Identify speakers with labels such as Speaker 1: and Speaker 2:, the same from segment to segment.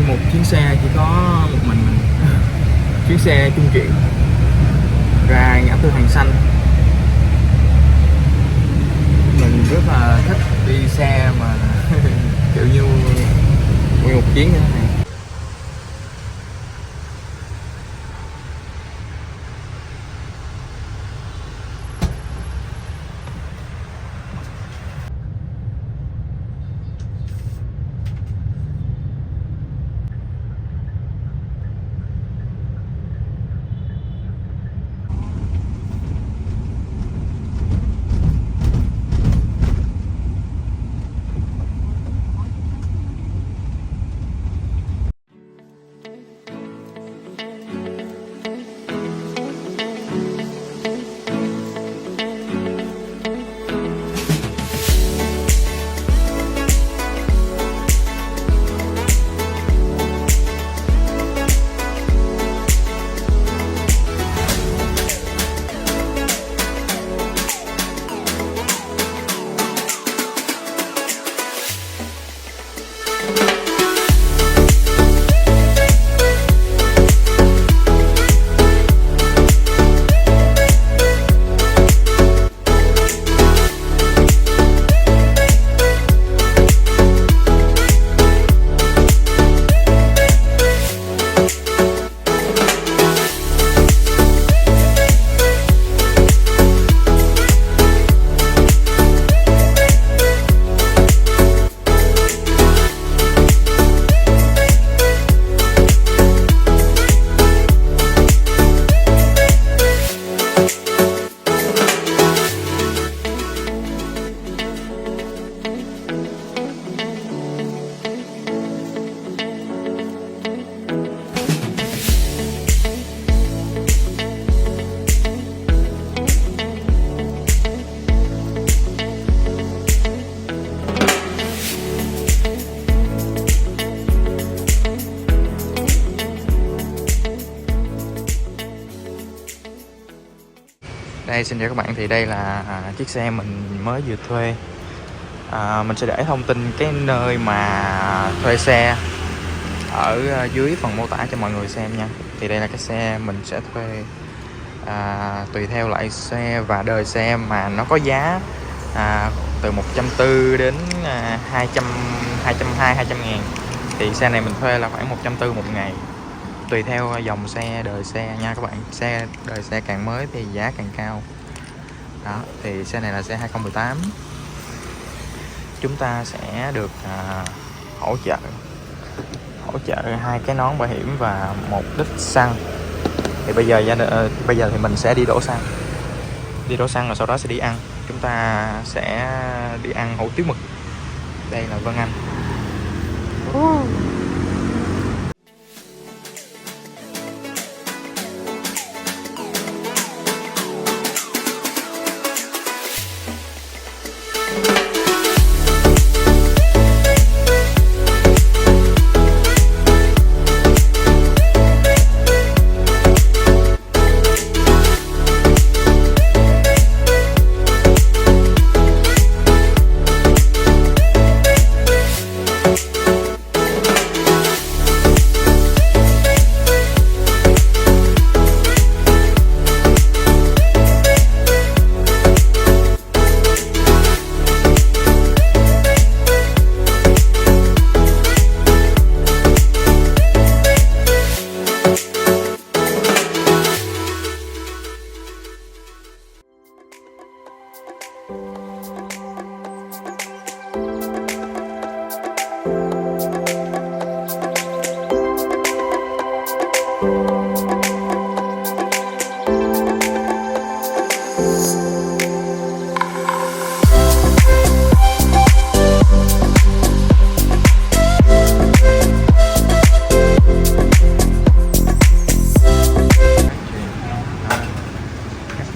Speaker 1: nguyên một chuyến xe chỉ có một mình chuyến xe trung chuyển ra ngã tư Hàng Xanh. Mình rất là thích đi xe mà kiểu như nguyên một chuyến như thế này. Đây, xin chào các bạn, thì đây là chiếc xe mình mới vừa thuê. Mình sẽ để thông tin cái nơi mà thuê xe ở dưới phần mô tả cho mọi người xem nha. Thì đây là cái xe mình sẽ thuê, tùy theo loại xe và đời xe mà nó có giá từ 140 đến 200, 220, 200 ngàn. Thì xe này mình thuê là khoảng 140 một ngày, tùy theo dòng xe, đời xe nha các bạn. Xe đời xe càng mới thì giá càng cao. Đó, thì xe này là xe 2018. Chúng ta sẽ được hỗ trợ 2 cái nón bảo hiểm và 1 lít xăng. Thì bây giờ thì mình sẽ đi đổ xăng rồi sau đó sẽ đi ăn. Chúng ta sẽ đi ăn hủ tiếu mực. Đây là Vân Anh.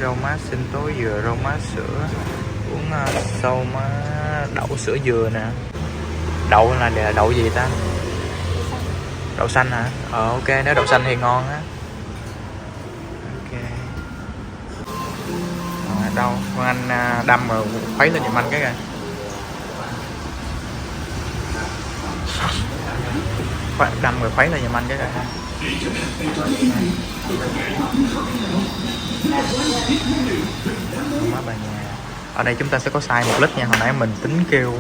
Speaker 1: Rau má sinh tố dừa, rau má sữa, uống sâu má đậu sữa dừa nè. Đậu là đậu gì ta? Đậu xanh hả? Ok, nếu đậu xanh thì ngon á. Ok. Đâu, con anh đâm rồi khuấy lên giùm anh cái kìa. cầm rồi khuấy là giùm anh cái rồi ha. Má bà nhà. Ở đây chúng ta sẽ có size 1 lít nha. Hồi nãy mình tính kêu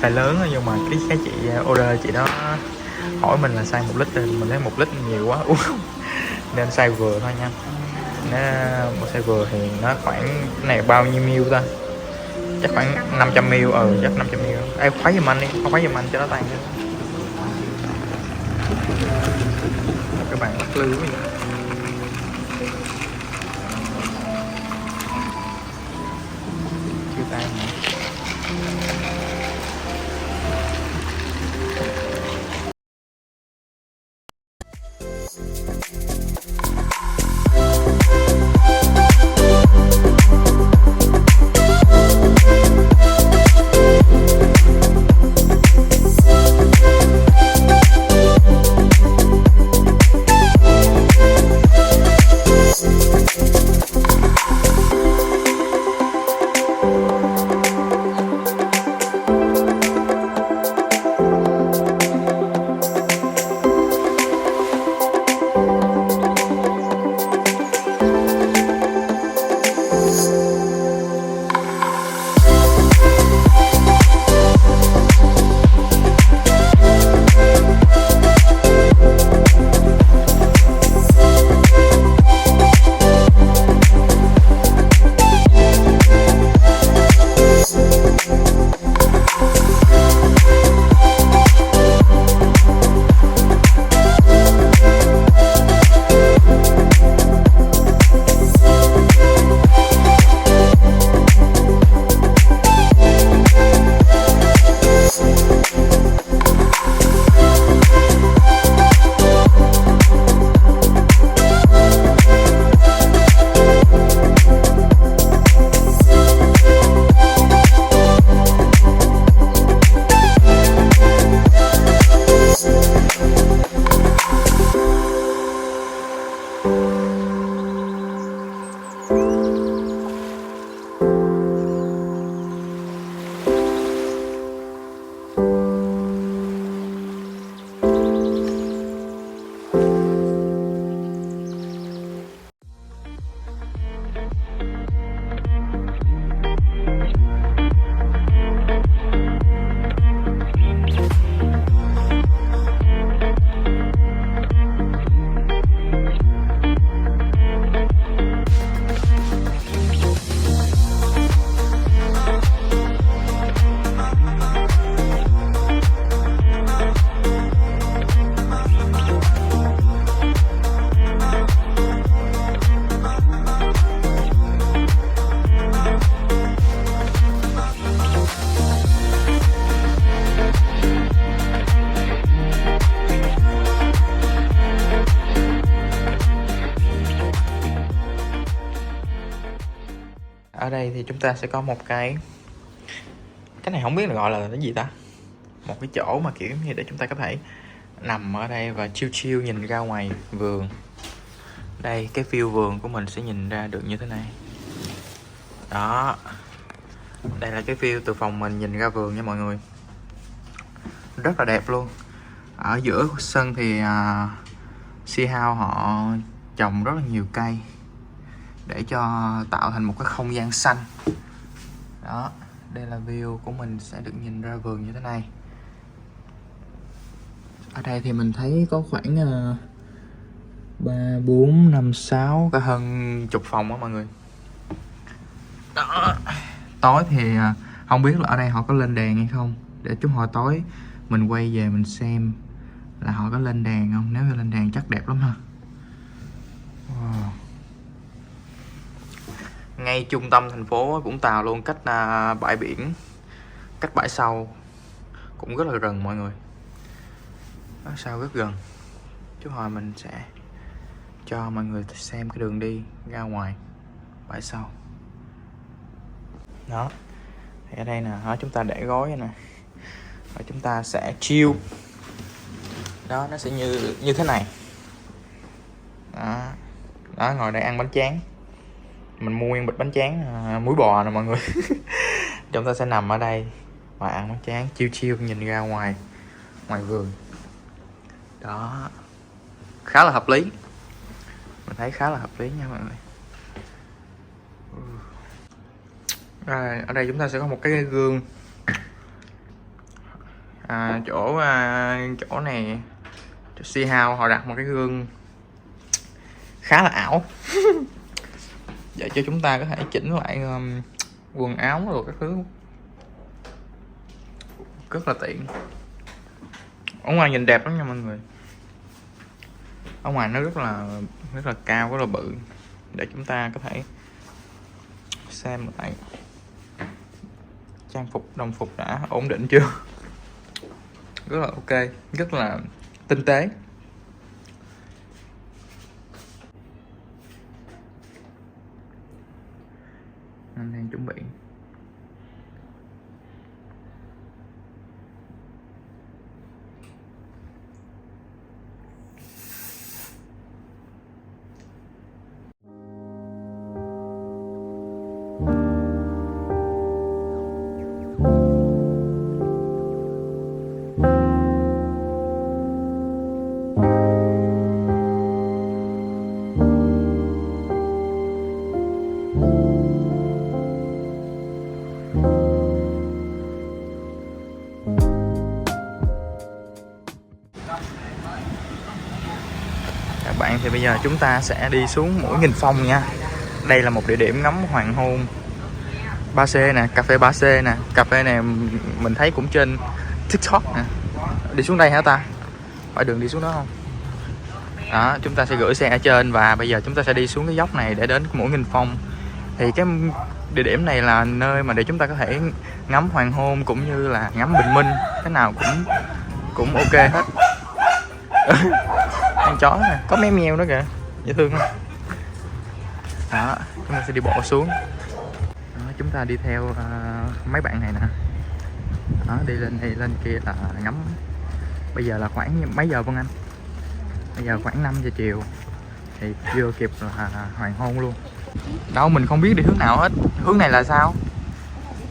Speaker 1: size lớn đó, nhưng mà cái chị order chị đó hỏi mình là size 1 lít thì mình thấy 1 lít nhiều quá uống nên size vừa thôi nha. Nó một size vừa thì nó khoảng cái này bao nhiêu ml ta? Chắc khoảng 500 ml, chắc 500 ml. Ê, khuấy giùm anh đi, khuấy giùm anh cho nó tan. Các bạn lắc lư quá vậy. Chưa tan hả? Ở đây thì chúng ta sẽ có một cái này không biết là gọi là cái gì ta, một cái chỗ mà kiểu như để chúng ta có thể nằm ở đây và chill chill nhìn ra ngoài vườn. Đây, cái view vườn của mình sẽ nhìn ra được như thế này đó. Đây là cái view từ phòng mình nhìn ra vườn nha mọi người, rất là đẹp luôn. Ở giữa sân thì Sea House họ trồng rất là nhiều cây để cho tạo thành một cái không gian xanh đó. Đây là view của mình sẽ được nhìn ra vườn như thế này. Ở đây thì mình thấy có khoảng 3, 4, 5, 6, cả hơn chục phòng đó mọi người đó. Tối thì không biết là ở đây họ có lên đèn hay không, để chút hồi tối mình quay về mình xem là họ có lên đèn không. Nếu như lên đèn chắc đẹp lắm ha. Wow. Ngay trung tâm thành phố Vũng Tàu luôn, cách bãi biển, cách bãi sau cũng rất là gần mọi người. Bãi sau rất gần. Chút hồi mình sẽ cho mọi người xem cái đường đi ra ngoài bãi sau đó. Thì ở đây nè, chúng ta để gói nè và chúng ta sẽ chill đó. Nó sẽ như thế này đó. Đó, ngồi đây ăn bánh tráng. Mình mua nguyên bịch bánh tráng muối bò nè mọi người. Chúng ta sẽ nằm ở đây và ăn bánh tráng chill chill nhìn ra ngoài vườn. Đó, khá là hợp lý, mình thấy khá là hợp lý nha mọi người. Rồi, ở đây chúng ta sẽ có một cái gương. Chỗ này Si Hao họ đặt một cái gương khá là ảo để cho chúng ta có thể chỉnh lại quần áo rồi các thứ, rất là tiện. Ở ngoài nhìn đẹp lắm nha mọi người, ở ngoài nó rất là cao, rất là bự, để chúng ta có thể xem lại trang phục, đồng phục đã ổn định chưa. Rất là ok, rất là tinh tế. Anh đang chuẩn bị. Các bạn, thì bây giờ chúng ta sẽ đi xuống Mũi Nghìn Phong nha. Đây là một địa điểm ngắm hoàng hôn 3C nè, cà phê 3C nè. Cà phê này mình thấy cũng trên TikTok nè. Đi xuống đây hả ta? Phải đường đi xuống đó không? Đó, chúng ta sẽ gửi xe ở trên và bây giờ chúng ta sẽ đi xuống cái dốc này để đến Mũi Nghìn Phong. Thì cái địa điểm này là nơi mà để chúng ta có thể ngắm hoàng hôn cũng như là ngắm bình minh, cái nào cũng ok hết. Con chó nè, có mấy mèo nữa kìa, dễ thương không? Đó, chúng ta sẽ đi bộ xuống. Đó, chúng ta đi theo mấy bạn này nè. Đó, đi lên kia là ngắm. Bây giờ là khoảng mấy giờ Vân Anh? Bây giờ khoảng 5 giờ chiều thì vừa kịp là hoàng hôn luôn. Đâu, mình không biết đi hướng nào hết. Hướng này là sao?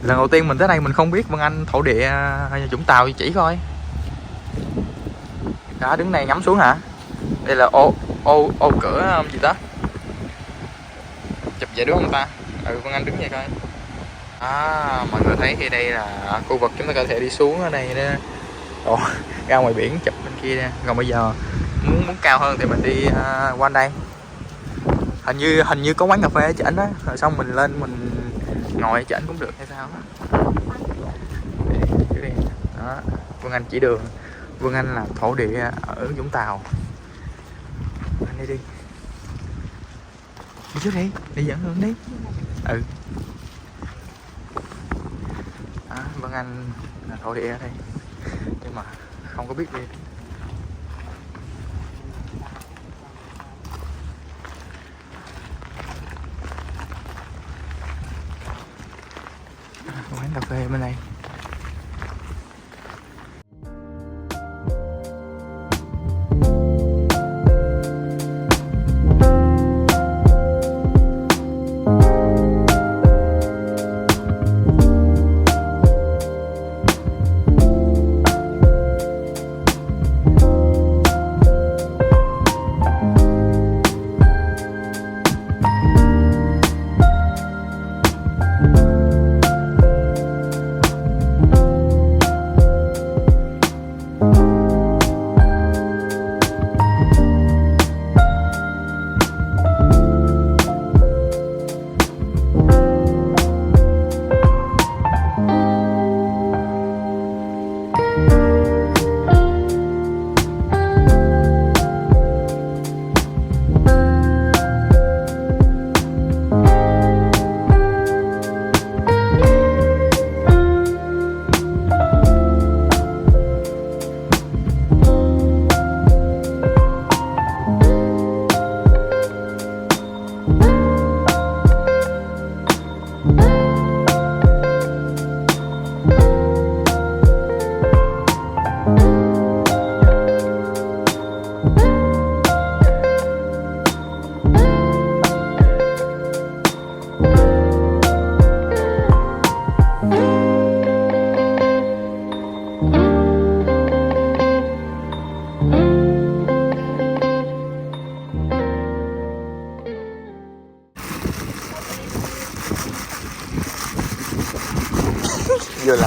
Speaker 1: Lần đầu tiên mình tới đây mình không biết. Vân Anh thổ địa Vũng Tàu chỉ coi. Đó, đứng này ngắm xuống hả? Đây là ô cửa gì đó. Chụp vậy đúng không ta? Vân Anh đứng vậy coi. Mọi người thấy thì đây là khu vực chúng ta có thể đi xuống ở đây đó. Ra ngoài biển chụp bên kia nè. Còn bây giờ muốn cao hơn thì mình đi qua đây. Hình như có quán cà phê ở trển đó, rồi xong mình lên mình ngồi ở trển cũng được hay sao đó. Đó, Vân Anh chỉ đường. Vân Anh là thổ địa ở Vũng Tàu. Anh đi trước đi, đi dẫn Hương đi. Vân Anh là thổ địa ở đây nhưng mà không có biết đi. Quán cà phê bên đây.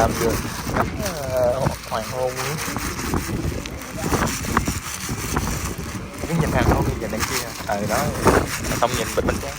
Speaker 1: làm vừa ngắm hoàng hôn luôn. Cái nhìn hoàng hôn nhìn đằng kia. Đó, xong nhìn bình minh trắng.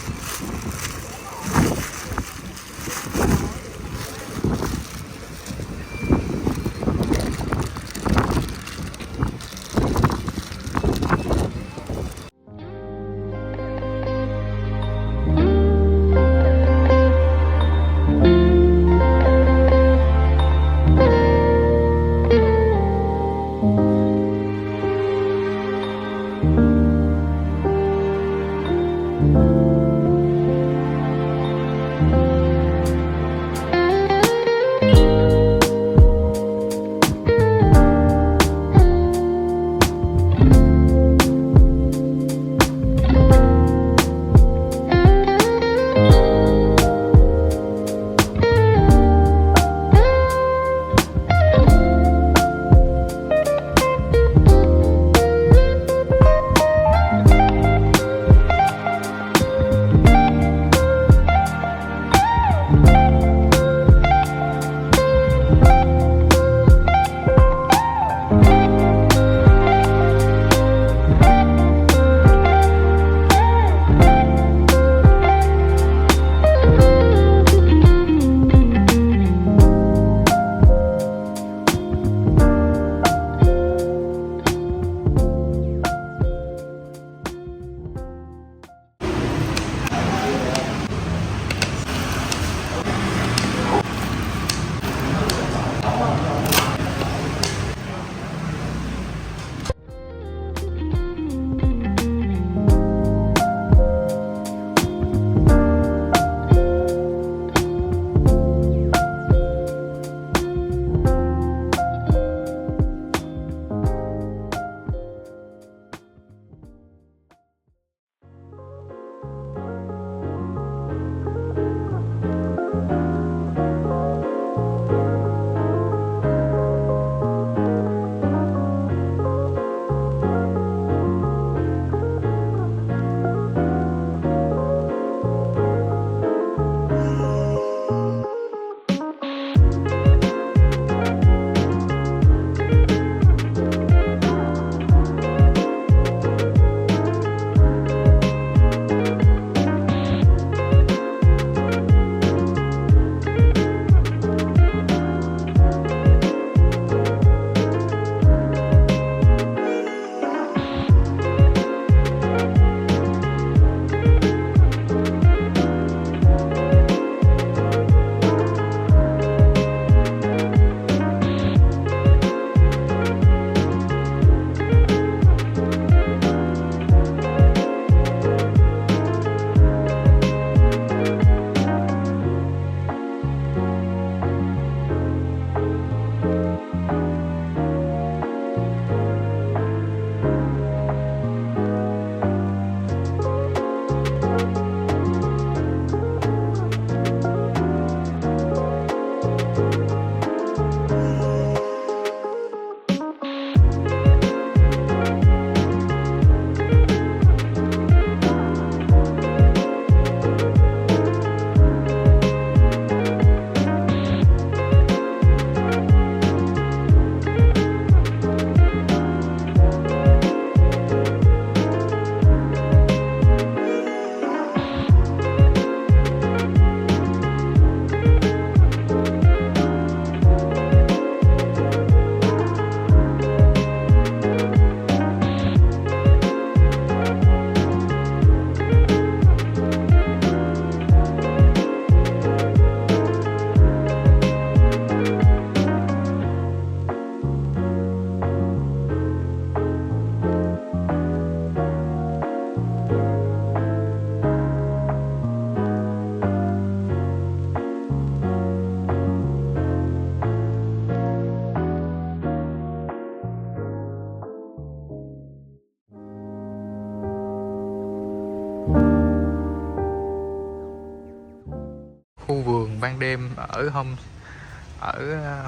Speaker 1: khu vườn ban đêm ở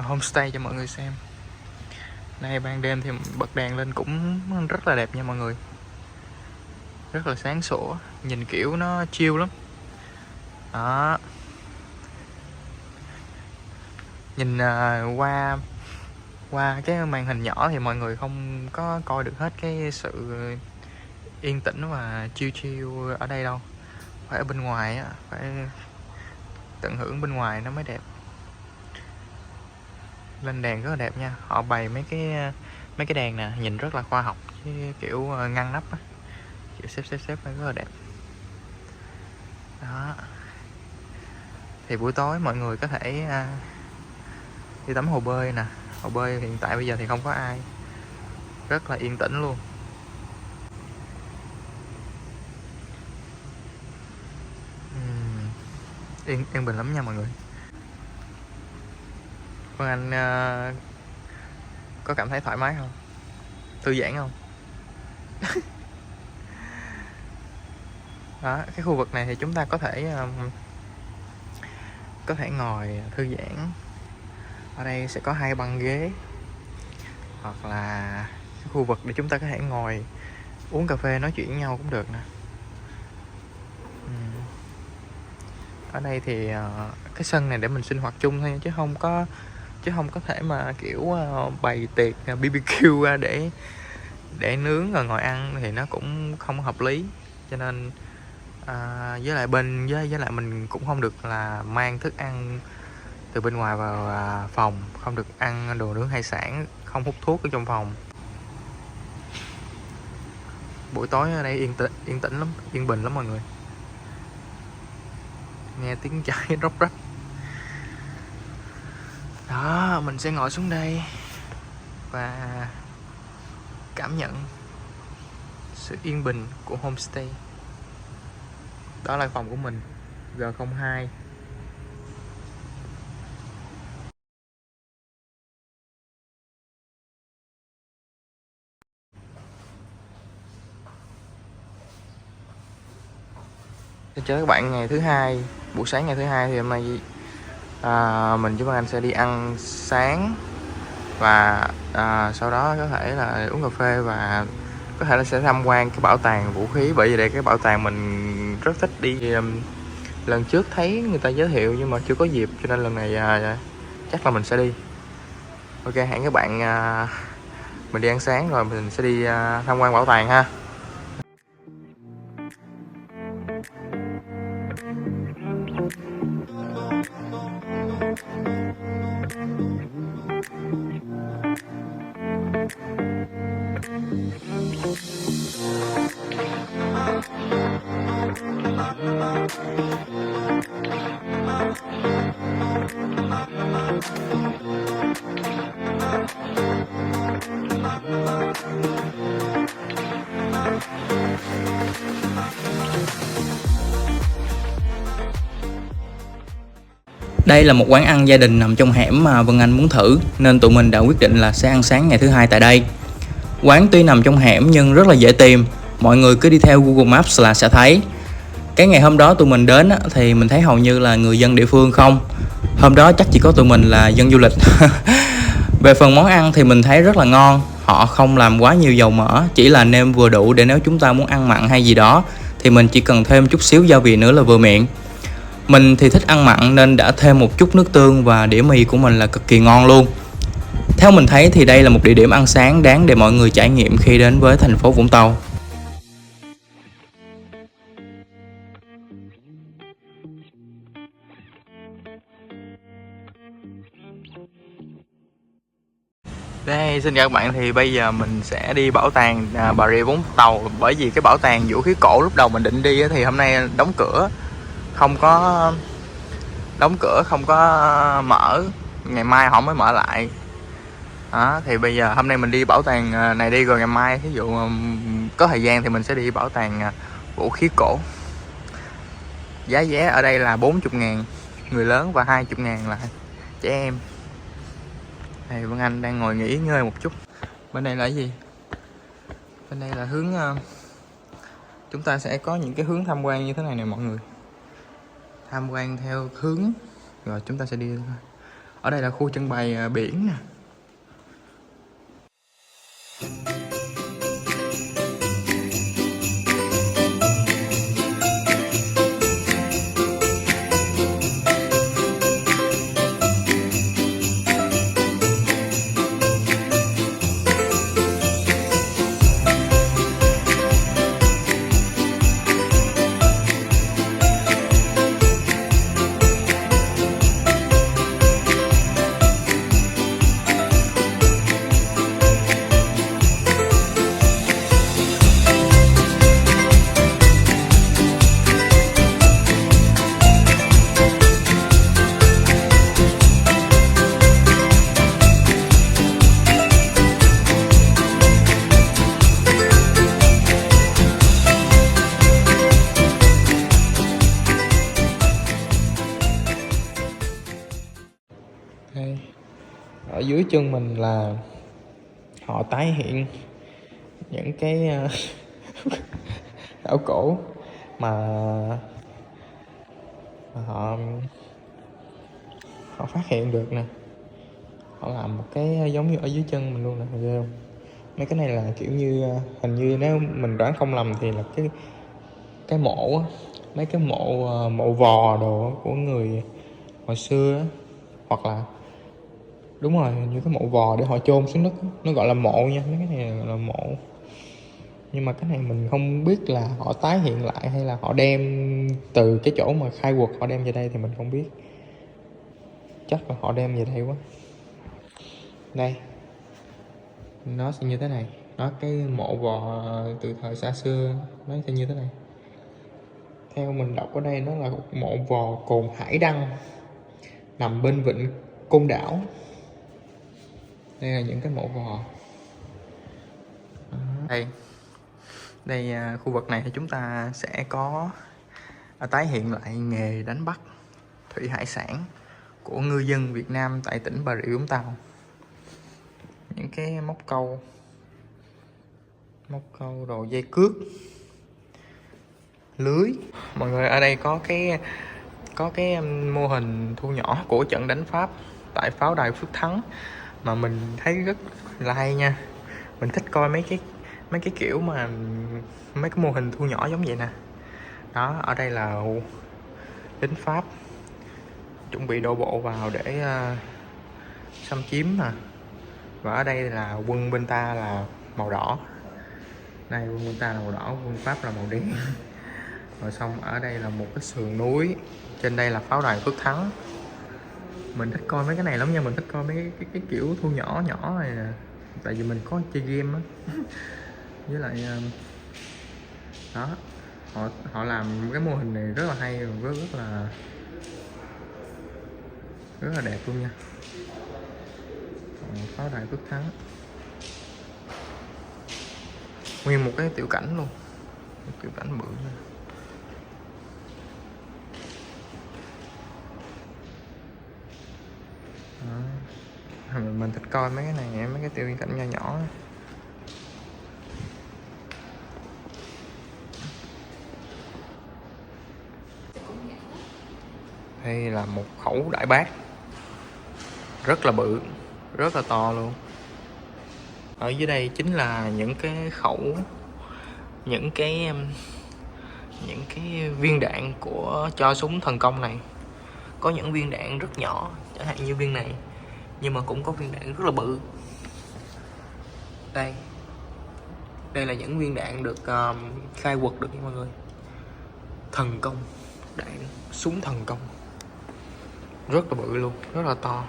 Speaker 1: homestay cho mọi người xem. Đây ban đêm thì bật đèn lên cũng rất là đẹp nha mọi người, rất là sáng sủa, nhìn kiểu nó chill lắm đó. Nhìn qua qua cái màn hình nhỏ thì mọi người không có coi được hết cái sự yên tĩnh và chill chill ở đây đâu. Phải ở bên ngoài á, phải tận hưởng bên ngoài nó mới đẹp. Lên đèn rất là đẹp nha. Họ bày mấy cái đèn nè, nhìn rất là khoa học, kiểu ngăn nắp á, kiểu xếp rất là đẹp. Đó. Thì buổi tối mọi người có thể đi tắm hồ bơi nè. Hồ bơi hiện tại bây giờ thì không có ai, rất là yên tĩnh luôn. Yên bình lắm nha mọi người. Vân Anh có cảm thấy thoải mái không? Thư giãn không? Đó, cái khu vực này thì chúng ta có thể ngồi thư giãn. Ở đây sẽ có 2 băng ghế, hoặc là cái khu vực để chúng ta có thể ngồi uống cà phê nói chuyện với nhau cũng được nè. Ở đây thì cái sân này để mình sinh hoạt chung thôi, chứ không có thể mà kiểu bày tiệc BBQ ra để nướng rồi ngồi ăn thì nó cũng không hợp lý. Cho nên với lại mình cũng không được là mang thức ăn từ bên ngoài vào phòng, không được ăn đồ nướng hải sản, không hút thuốc ở trong phòng. Buổi tối ở đây yên tĩnh lắm, yên bình lắm mọi người. Nghe tiếng chai róc rách. Đó, mình sẽ ngồi xuống đây và cảm nhận sự yên bình của homestay. Đó là phòng của mình, G02. Xin chào các bạn, ngày thứ hai, buổi sáng ngày thứ hai thì hôm nay mình với anh sẽ đi ăn sáng và sau đó có thể là uống cà phê và có thể là sẽ tham quan cái bảo tàng vũ khí, bởi vì đây cái bảo tàng mình rất thích đi. Lần trước thấy người ta giới thiệu nhưng mà chưa có dịp, cho nên lần này chắc là mình sẽ đi. Ok, hẹn các bạn mình đi ăn sáng rồi mình sẽ đi tham quan bảo tàng ha. Đây là một quán ăn gia đình nằm trong hẻm mà Vân Anh muốn thử, nên tụi mình đã quyết định là sẽ ăn sáng ngày thứ hai tại đây. Quán tuy nằm trong hẻm nhưng rất là dễ tìm, mọi người cứ đi theo Google Maps là sẽ thấy. Cái ngày hôm đó tụi mình đến thì mình thấy hầu như là người dân địa phương không. Hôm đó chắc chỉ có tụi mình là dân du lịch. Về phần món ăn thì mình thấy rất là ngon. Họ không làm quá nhiều dầu mỡ, chỉ là nêm vừa đủ để nếu chúng ta muốn ăn mặn hay gì đó thì mình chỉ cần thêm chút xíu gia vị nữa là vừa miệng. Mình thì thích ăn mặn nên đã thêm một chút nước tương, và đĩa mì của mình là cực kỳ ngon luôn. Theo mình thấy thì đây là một địa điểm ăn sáng đáng để mọi người trải nghiệm khi đến với thành phố Vũng Tàu. Đây, xin chào các bạn, thì bây giờ mình sẽ đi bảo tàng Bà Rịa Vũng Tàu. Bởi vì cái bảo tàng vũ khí cổ lúc đầu mình định đi thì hôm nay đóng cửa, không có mở, ngày mai họ mới mở lại. Đó, thì bây giờ hôm nay mình đi bảo tàng này đi, rồi ngày mai ví dụ có thời gian thì mình sẽ đi bảo tàng vũ khí cổ. Giá vé ở đây là 40.000 người lớn và 20.000 là trẻ em. Thì Vân Anh đang ngồi nghỉ ngơi một chút. Bên đây là cái gì? Bên đây là hướng chúng ta sẽ có những cái hướng tham quan như thế này nè mọi người. Tham quan theo hướng rồi chúng ta sẽ đi. Ở đây là khu trưng bày biển nè. dưới chân mình là họ tái hiện những cái khảo cổ mà họ phát hiện được nè. Họ làm một cái giống như ở dưới chân mình luôn nè, ghê không? Mấy cái này là kiểu như hình như nếu mình đoán không lầm thì là cái mộ á, mấy cái mộ vò đồ của người hồi xưa á, hoặc là đúng rồi, như cái mộ vò để họ chôn xuống đất á. Nó gọi là mộ nha, mấy cái này gọi là mộ. Nhưng mà cái này mình không biết là họ tái hiện lại hay là họ đem từ cái chỗ mà khai quật họ đem về đây thì mình không biết. Chắc là họ đem về đây quá. Đây, nó sẽ như thế này. Nó cái mộ vò từ thời xa xưa nó sẽ như thế này. Theo mình đọc ở đây nó là một mộ vò cồn Hải Đăng nằm bên vịnh Côn Đảo. Đây là những cái mộ vò. Đây khu vực này thì chúng ta sẽ có tái hiện lại nghề đánh bắt thủy hải sản của ngư dân Việt Nam tại tỉnh Bà Rịa Vũng Tàu. Những cái móc câu đồ dây cước, lưới. Mọi người, ở đây có cái mô hình thu nhỏ của trận đánh Pháp tại pháo đài Phước Thắng mà mình thấy rất là hay nha. Mình thích coi mấy cái kiểu mà mấy cái mô hình thu nhỏ giống vậy nè. Đó, ở đây là lính Pháp chuẩn bị đổ bộ vào để xâm chiếm mà. Và ở đây là quân bên ta là màu đỏ. Đây, quân bên ta là màu đỏ, quân Pháp là màu đen. Rồi xong ở đây là một cái sườn núi, trên đây là pháo đài Phước Thắng. Mình thích coi mấy cái này lắm nha, mình thích coi mấy cái kiểu thu nhỏ nhỏ này nè. Tại vì mình có chơi game á. Với lại đó, họ làm cái mô hình này rất là hay, rất là đẹp luôn nha. Pháo đài Phước Thắng, nguyên một cái tiểu cảnh luôn, một tiểu cảnh bự nha. Mình thích coi mấy cái này, mấy cái tiểu cảnh nhỏ nhỏ. Đây là một khẩu đại bác rất là bự, rất là to luôn. Ở dưới đây chính là những cái khẩu, những cái viên đạn của cho súng thần công này. Có những viên đạn rất nhỏ, chẳng hạn như viên này, nhưng mà cũng có viên đạn rất là bự. Đây là những viên đạn được khai quật được nha mọi người. Thần công, đạn súng thần công rất là bự luôn, rất là to.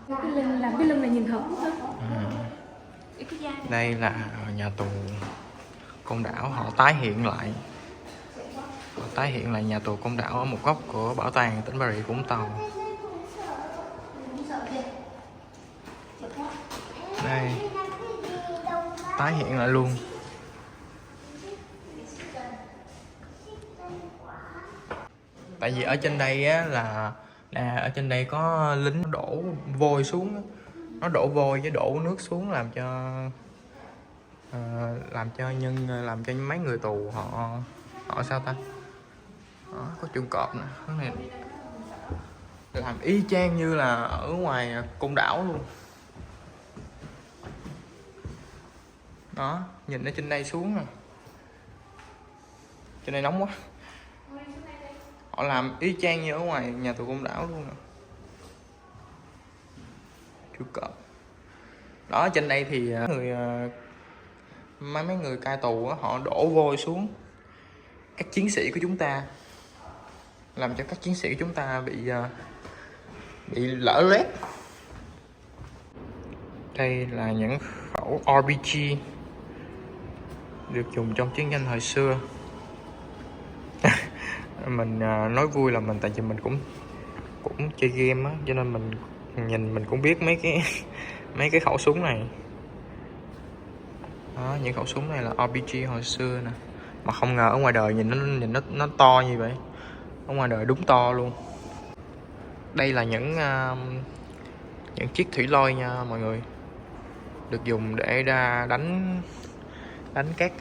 Speaker 2: Làm cái lưng này nhìn hợp hơn.
Speaker 1: Đây là nhà tù Côn Đảo, họ tái hiện lại nhà tù Côn Đảo ở một góc của bảo tàng tỉnh Bà Rịa Vũng Tàu. Đây, tái hiện lại luôn. Tại vì ở trên đây á là ở trên đây có lính đổ vôi xuống, nó đổ vôi với đổ nước xuống làm cho mấy người tù họ sao ta. Đó, có chuồng cọp nè, cái này làm y chang như là ở ngoài Côn Đảo luôn. Đó, nhìn ở trên đây xuống nè, trên đây nóng quá. Họ làm y chang như ở ngoài nhà tù Côn Đảo luôn nè. Chuồng cọp. Đó, trên đây thì mấy người cai tù á, họ đổ vôi xuống các chiến sĩ của chúng ta, làm cho các chiến sĩ của chúng ta bị lở loét. Đây là những khẩu RPG được dùng trong chiến tranh hồi xưa. Mình nói vui là tại vì mình cũng chơi game á, cho nên mình nhìn mình cũng biết mấy cái khẩu súng này. Đó, những khẩu súng này là RPG hồi xưa nè, Mà không ngờ ở ngoài đời nhìn nó to như vậy. Ở ngoài đời đúng to luôn. Đây là những chiếc thủy lôi nha mọi người, được dùng để đánh các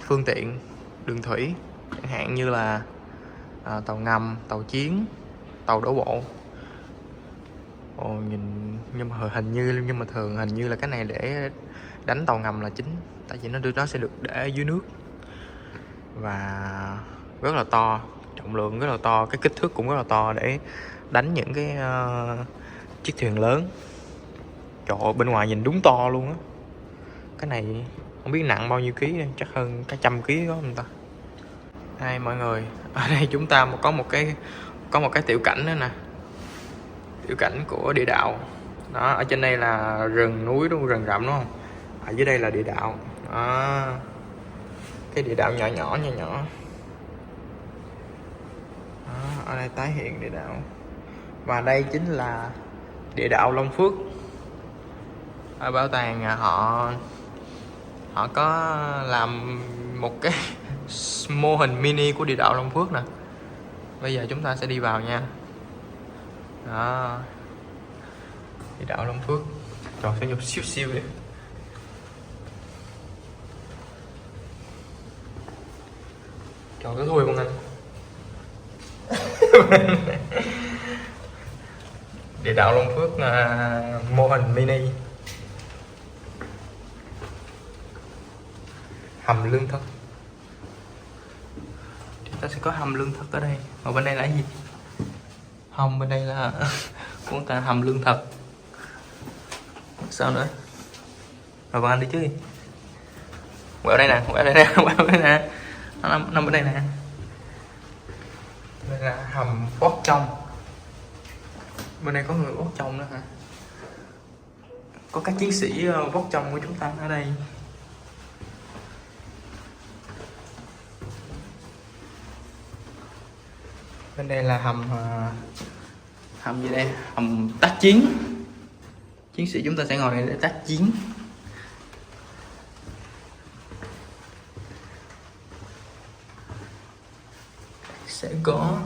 Speaker 1: phương tiện đường thủy, chẳng hạn như là tàu ngầm, tàu chiến, tàu đổ bộ. Nhưng mà thường hình như là cái này để đánh tàu ngầm là chính, tại vì nó sẽ được để dưới nước và rất là to, trọng lượng rất là to, cái kích thước cũng rất là to để đánh những cái chiếc thuyền lớn. Trời ơi, bên ngoài nhìn đúng to luôn á. Cái này không biết nặng bao nhiêu ký, chắc hơn cả 100 ký đó người ta. Đây mọi người, ở đây chúng ta có một cái tiểu cảnh nữa nè, tiểu cảnh của địa đạo. Đó, ở trên đây là rừng núi đúng không? Rừng rậm đúng không? Ở dưới đây là địa đạo. Đó, cái địa đạo nhỏ nhỏ. Đó, ở đây tái hiện địa đạo. Và đây chính là địa đạo Long Phước. Ở bảo tàng họ có làm một cái mô hình mini của địa đạo Long Phước nè. Bây giờ chúng ta sẽ đi vào nha. Đó, địa đạo Long Phước. Trời, sẽ nhục siêu vậy. Trời, cái thui không anh? Địa đạo Long Phước mô hình mini. Hầm lương thực. Chúng ta sẽ có hầm lương thực ở đây. Ở bên đây là cái gì? Không, bên đây là của ta hầm lương thực. Sao nữa? Rồi bọn anh đi chứ đi. Quẹo đây nè, quẹo đây nè. Nó nằm bên đây nè. Đây là hầm bót trong. Bên đây có người bót trong nữa hả? Có các chiến sĩ bót trong của chúng ta ở đây. Bên đây là hầm gì đây? Hầm tác chiến. Chiến sĩ chúng ta sẽ ngồi đây để tác chiến. Sẽ có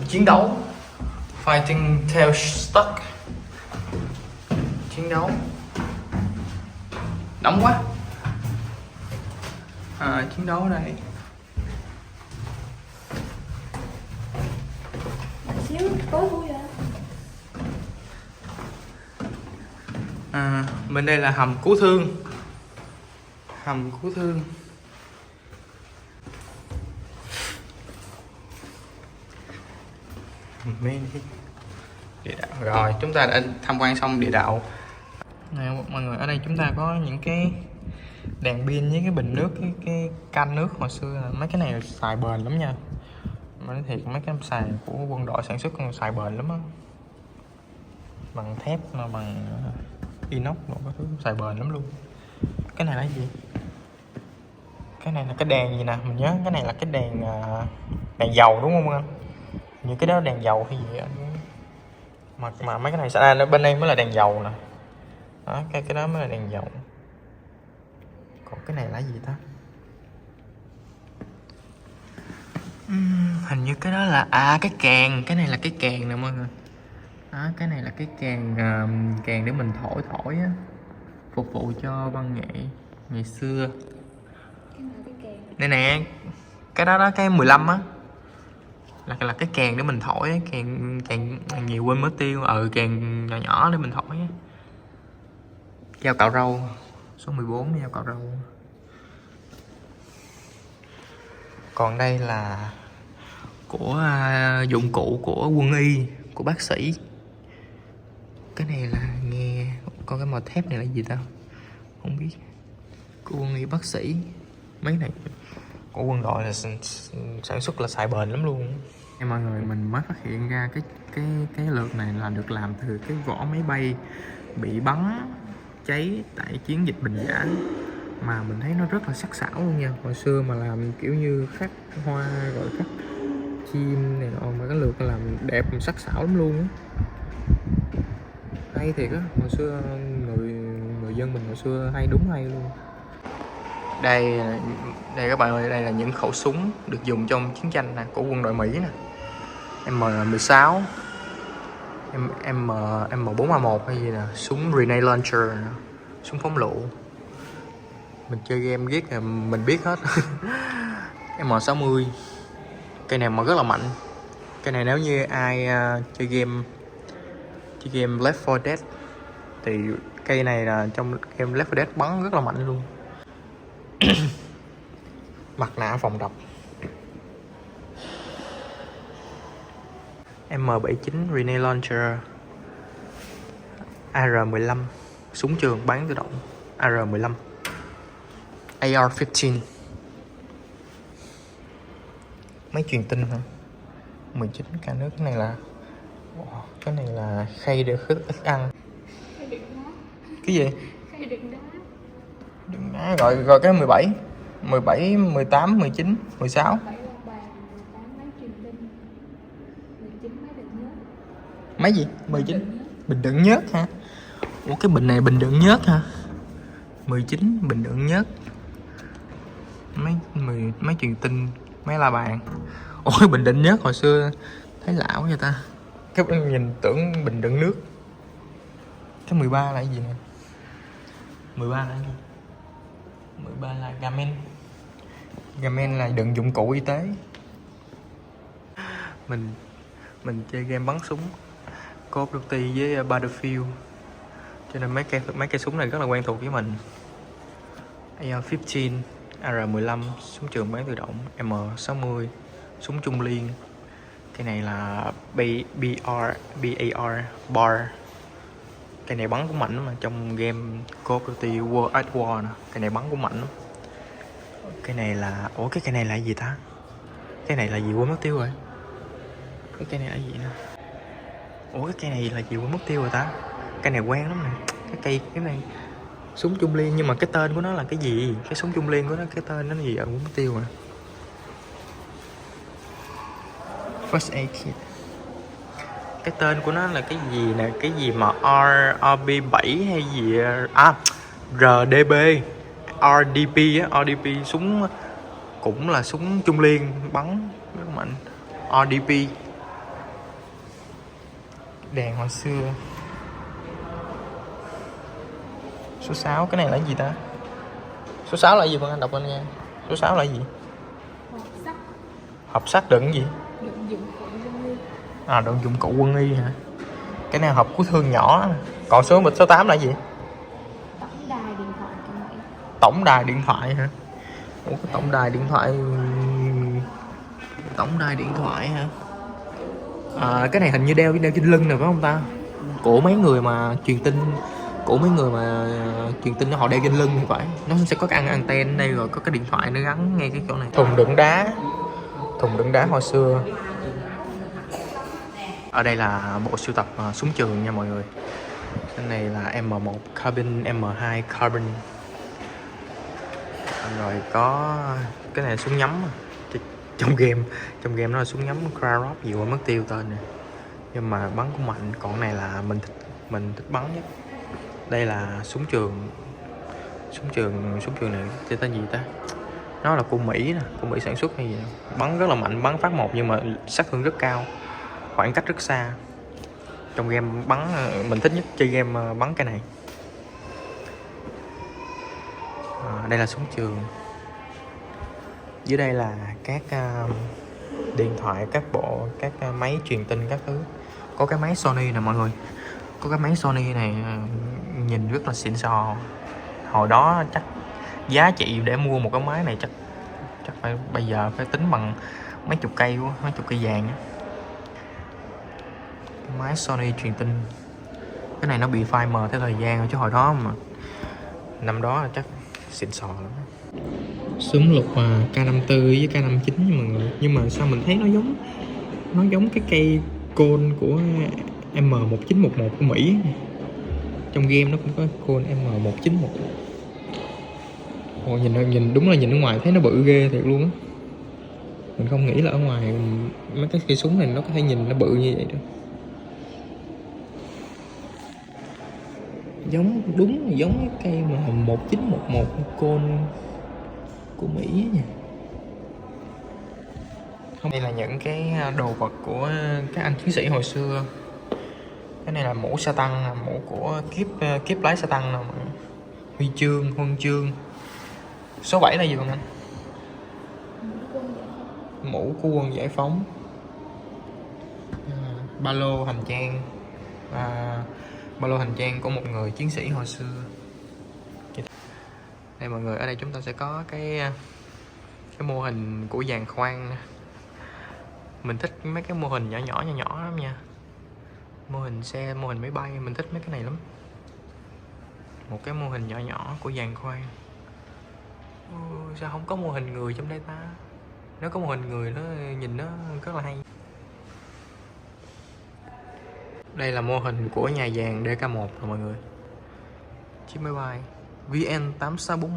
Speaker 1: chiến đấu, fighting tail stuck, chiến đấu. Nóng quá. Chiến đấu ở đây.
Speaker 2: Xíu tối thui à.
Speaker 1: Bên đây là hầm cứu thương. Hầm cứu thương. Địa đạo. Rồi, chúng ta đã tham quan xong địa đạo. Nè mọi người, ở đây chúng ta có những cái đèn pin với cái bình nước, cái can nước hồi xưa. Mấy cái này xài bền lắm nha. Mà nói thiệt, mấy cái xài của quân đội sản xuất còn xài bền lắm á. Bằng thép, mà bằng inox, một cái thứ xài bền lắm luôn. Cái này là gì? Cái này là cái đèn gì nè, mình nhớ cái này là cái đèn dầu đúng không anh? Như cái đó đèn dầu hay gì anh? Mà mấy cái này sẽ bên đây mới là đèn dầu nè. Đó, cái đó mới là đèn dầu. Còn cái này là gì ta? Hình như cái đó là cái kèn. Cái này là cái kèn nè mọi người. Đó, cái này là cái kèn để mình thổi á, phục vụ cho văn nghệ ngày xưa. Đây nè, cái đó cái 15 á, là cái kèn để mình thổi á. Kèn nhiều quên mất tiêu. Kèn nhỏ để mình thổi á. Dao cạo râu số 14, dao cạo râu. Còn đây là của dụng cụ của quân y, của bác sĩ. Cái này là nghe con cái màu thép này là gì ta, không biết. Của quân y bác sĩ. Mấy này của quân đội là sản xuất là xài bền lắm luôn. Em mọi người, mình mới phát hiện ra cái lược này là được làm từ cái vỏ máy bay bị bắn cháy tại chiến dịch Bình Giả. Mà mình thấy nó rất là sắc sảo luôn nha. Hồi xưa mà làm kiểu như khắc hoa rồi khắc chim này nọ, mà cái lược làm đẹp sắc sảo lắm luôn á. Hay thiệt á, hồi xưa người dân mình hồi xưa hay, đúng hay luôn. Đây đây các bạn ơi, đây là những khẩu súng được dùng trong chiến tranh nè, của quân đội Mỹ nè. M16, M4A1 hay gì nè, súng grenade launcher nè, súng phóng lựu. Mình chơi game ghét là mình biết hết. M60, cây này mà rất là mạnh. Cây này nếu như ai chơi game Left 4 Dead thì cây này là trong game Left 4 Dead bắn rất là mạnh luôn. Mặt nạ phòng độc M79 grenade launcher, AR-15 súng trường bắn tự động, AR-15, AR-15 máy truyền tin hả, 19 cả nước. Cái này là khay để ít ăn. Cái gì?
Speaker 2: Khay đựng đá.
Speaker 1: Đừng đá, gọi cái 17, 18, 19, 16.
Speaker 2: 7 la bàn, 18 máy truyền tin, 19 máy đựng nhớt.
Speaker 1: Máy gì? 19 bình đựng nhớt hả? Ủa cái bình này bình đựng nhớt hả? 19 bình đựng nhớt. Máy truyền tin, máy la bàn. Ủa bình đựng nhớt hồi xưa thấy lạ quá vậy ta. Các bạn nhìn tưởng bình đựng nước. Cái 13 là cái gì nè? 13 là cái gì? 13 là Gamen. Gamen là đựng dụng cụ y tế. Mình chơi game bắn súng Call of Duty với Battlefield, cho nên mấy cây súng này rất là quen thuộc với mình. AR-15, AR-15 súng trường bán tự động, M60 súng trung liên. Cái này là BAR bar. Cái này bắn cũng mạnh mà, trong game Call of Duty World at War nè. Cái này bắn cũng mạnh lắm. Cái này là cái này là gì ta? Cái này là gì quên mất tiêu rồi. Cái này là gì nè? Cái cây này là gì quên mất tiêu rồi ta? Cây này quen lắm nè. Cái này súng trung liên, nhưng mà cái tên của nó là cái gì? Cái súng trung liên của nó, cái tên nó là gì quên mất tiêu rồi. First aid kit. Cái tên của nó là cái gì nè? Cái gì mà RB7 hay gì? RDB, RDP á, RDP súng cũng là súng trung liên bắn rất mạnh. RDP. Đèn hồi xưa. Số 6, cái này là cái gì ta? Số 6 là gì Vân Anh đọc lên nghe. Số 6 là gì?
Speaker 2: Hộp sắt.
Speaker 1: Hộp sắt đựng gì?
Speaker 2: Đựng dụng cụ quân y.
Speaker 1: Đựng dụng cụ quân y hả? Cái này hộp cứu thương nhỏ. Còn số 8 là gì?
Speaker 2: Tổng đài điện thoại công nghệ.
Speaker 1: Tổng đài điện thoại hả? Cái tổng đài điện thoại. Tổng đài điện thoại hả? Cái này hình như đeo trên lưng nè phải không ta? Của mấy người mà truyền tin, họ đeo trên lưng thì phải. Nó sẽ có cái anten đây, rồi có cái điện thoại nó gắn ngay cái chỗ này. Thùng đựng đá hồi xưa. Ở đây là bộ sưu tập súng trường nha mọi người. Cái này là M1 Carbon, M2 Carbon. Rồi có cái này súng nhắm. Trong game nó là súng nhắm Krarov, gì quên mất tiêu tên nè. Nhưng mà bắn cũng mạnh. Còn này là mình thích bắn nhất. Đây là súng trường này tên gì ta? Nó là của Mỹ nè, của Mỹ sản xuất hay gì nè. Bắn rất là mạnh, bắn phát một nhưng mà sát thương rất cao, khoảng cách rất xa. Trong game bắn mình thích nhất chơi game bắn cái này. Đây là súng trường. Dưới đây là các điện thoại, các máy truyền tin các thứ. Có cái máy Sony nè mọi người. Có cái máy Sony này nhìn rất là xịn sò. Hồi đó chắc giá trị để mua một cái máy này chắc phải bây giờ phải tính bằng mấy chục cây vàng á. Máy Sony truyền tin. Cái này nó bị phai mờ theo thời gian rồi, chứ hồi đó mà năm đó là chắc xịn sò lắm. Súng lục K54 với K59 mọi người. Nhưng mà sao mình thấy nó giống cái cây côn của M1911 của Mỹ. Trong game nó cũng có côn M1911. Nhìn đúng là nhìn ở ngoài thấy nó bự ghê thiệt luôn á. Mình không nghĩ là ở ngoài mấy cái cây súng này nó có thể nhìn nó bự như vậy đâu. Giống cái cây mà 1911 côn của Mỹ nha. Đây là những cái đồ vật của các anh chiến sĩ hồi xưa. Cái này là mũ sa tăng, mũ của kiếp lái sa tăng nè, huy chương, huân chương. Số 7 là gì không anh? Mũ của quân giải phóng. Ba lô hành trang, ba lô hành trang của một người chiến sĩ hồi xưa. Đây mọi người, ở đây chúng ta sẽ có cái mô hình của giàn khoan. Mình thích mấy cái mô hình nhỏ nhỏ lắm nha. Mô hình xe, mô hình máy bay, mình thích mấy cái này lắm. Một cái mô hình nhỏ nhỏ của giàn khoan. Sao không có mô hình người trong đây ta? Nếu có mô hình người nó nhìn nó rất là hay. Đây là mô hình của nhà giàn DK1 rồi mọi người. Chiếc máy bay VN8641.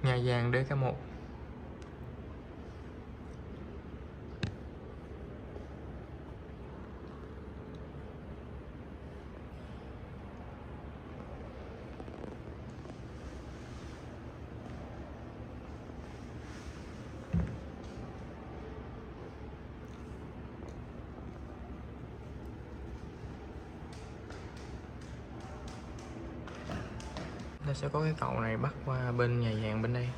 Speaker 1: Nhà giàn DK1. Nó sẽ có cái cầu này bắt qua bên nhà giàn bên đây.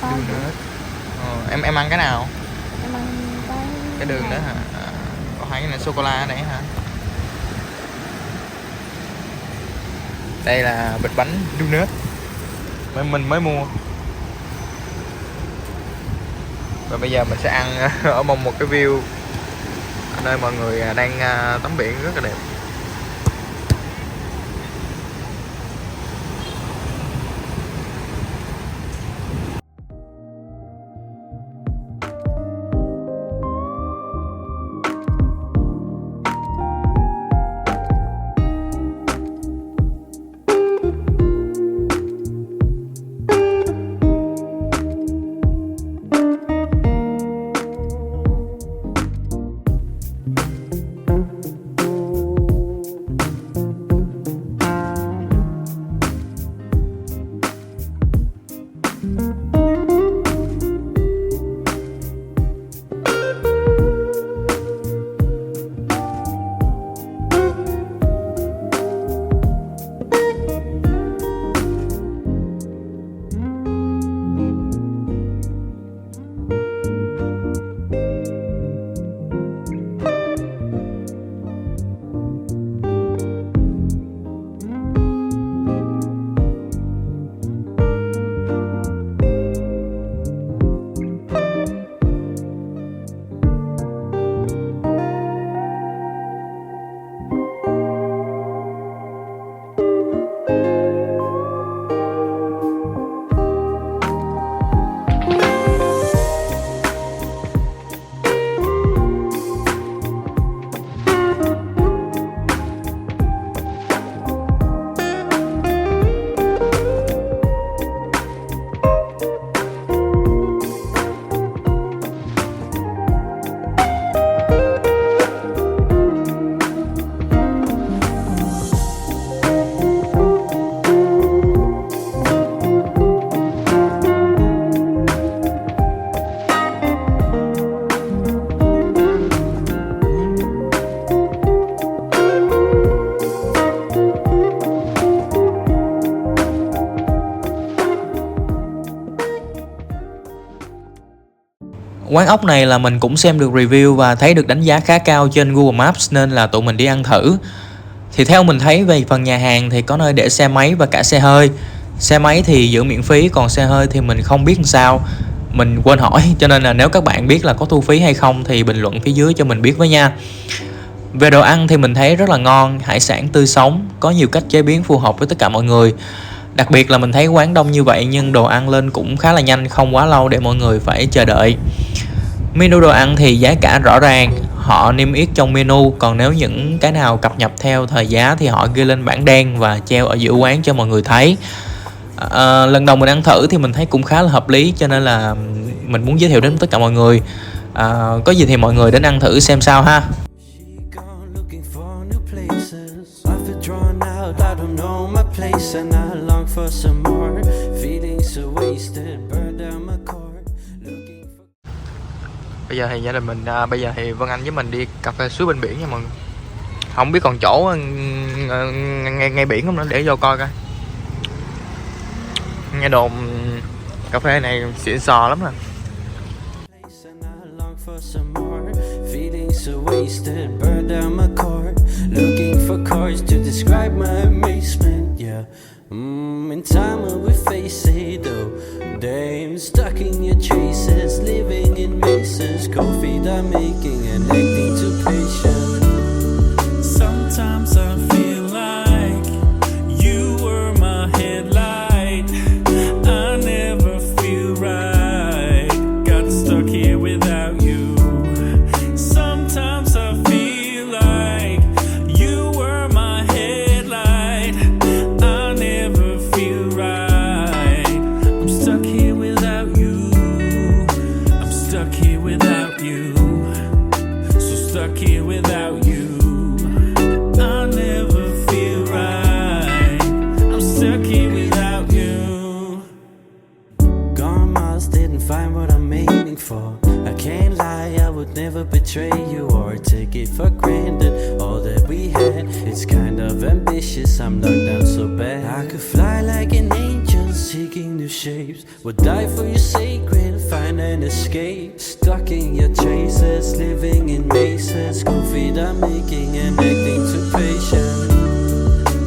Speaker 1: Đường nữa. Em ăn cái nào?
Speaker 2: Em ăn
Speaker 1: Cái đường đó hả? Có thấy cái này sô cô la ở đây hả? Đây là bịch bánh donut mình mới mua. Và bây giờ mình sẽ ăn ở một cái view ở nơi mọi người đang tắm biển rất là đẹp. Quán ốc này là mình cũng xem được review và thấy được đánh giá khá cao trên Google Maps nên là tụi mình đi ăn thử. Thì theo mình thấy về phần nhà hàng thì có nơi để xe máy và cả xe hơi. Xe máy thì giữ miễn phí, còn xe hơi thì mình không biết làm sao. Mình quên hỏi, cho nên là nếu các bạn biết là có thu phí hay không thì bình luận phía dưới cho mình biết với nha. Về đồ ăn thì mình thấy rất là ngon, hải sản tươi sống, có nhiều cách chế biến phù hợp với tất cả mọi người. Đặc biệt là mình thấy quán đông như vậy nhưng đồ ăn lên cũng khá là nhanh, không quá lâu để mọi người phải chờ đợi. Menu đồ ăn thì giá cả rõ ràng, họ niêm yết trong menu, còn nếu những cái nào cập nhật theo thời giá thì họ ghi lên bảng đen và treo ở giữa quán cho mọi người thấy. Lần đầu mình ăn thử thì mình thấy cũng khá là hợp lý cho nên là mình muốn giới thiệu đến tất cả mọi người. Có gì thì mọi người đến ăn thử xem sao ha. Bây giờ thì gia đình mình, bây giờ thì Vân Anh với mình đi cà phê suối bên biển nha mọi người. Không biết còn chỗ ngay biển không nữa, để vô coi coi. Nghe đồn cà phê này xịn sò lắm nè. In time will we face it though? Damn, stuck in your traces, living in mazes. Cold feet are making and acting too patient. Sometimes I feel like you were my headlight. I never feel right. Got stuck here without you. Sometimes I feel like you were my headlight. I never feel right. I'm stuck here without you. I'm stuck here without you. So stuck here without you. I never feel right. I'm stuck here without you. Gone miles, didn't find what I'm aiming for. I can't lie, I would never betray you or take it for granted. All that we had, it's kind of ambitious. I'm knocked down so bad. I could fly like an angel, seeking new shapes. Would die for your sacred, find an escape. Stuck in your traces, living in mazes. Cold feet are making and acting too patient.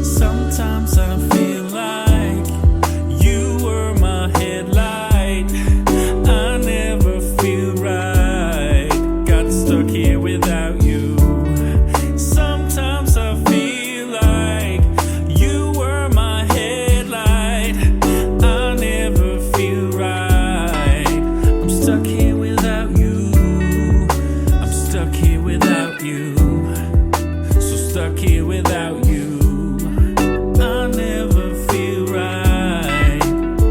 Speaker 1: Sometimes I feel like you were my headlight. I never feel right. Got stuck here without you. Sometimes I feel like you were my headlight. I never feel right. I'm stuck here without you. I'm stuck here without you. So stuck here without you. I never feel right.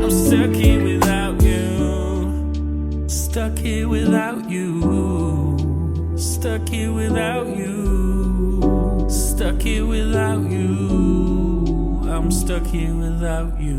Speaker 1: I'm stuck here without you. Stuck here without you. Stuck here without you. Stuck here without you. I'm stuck here without you.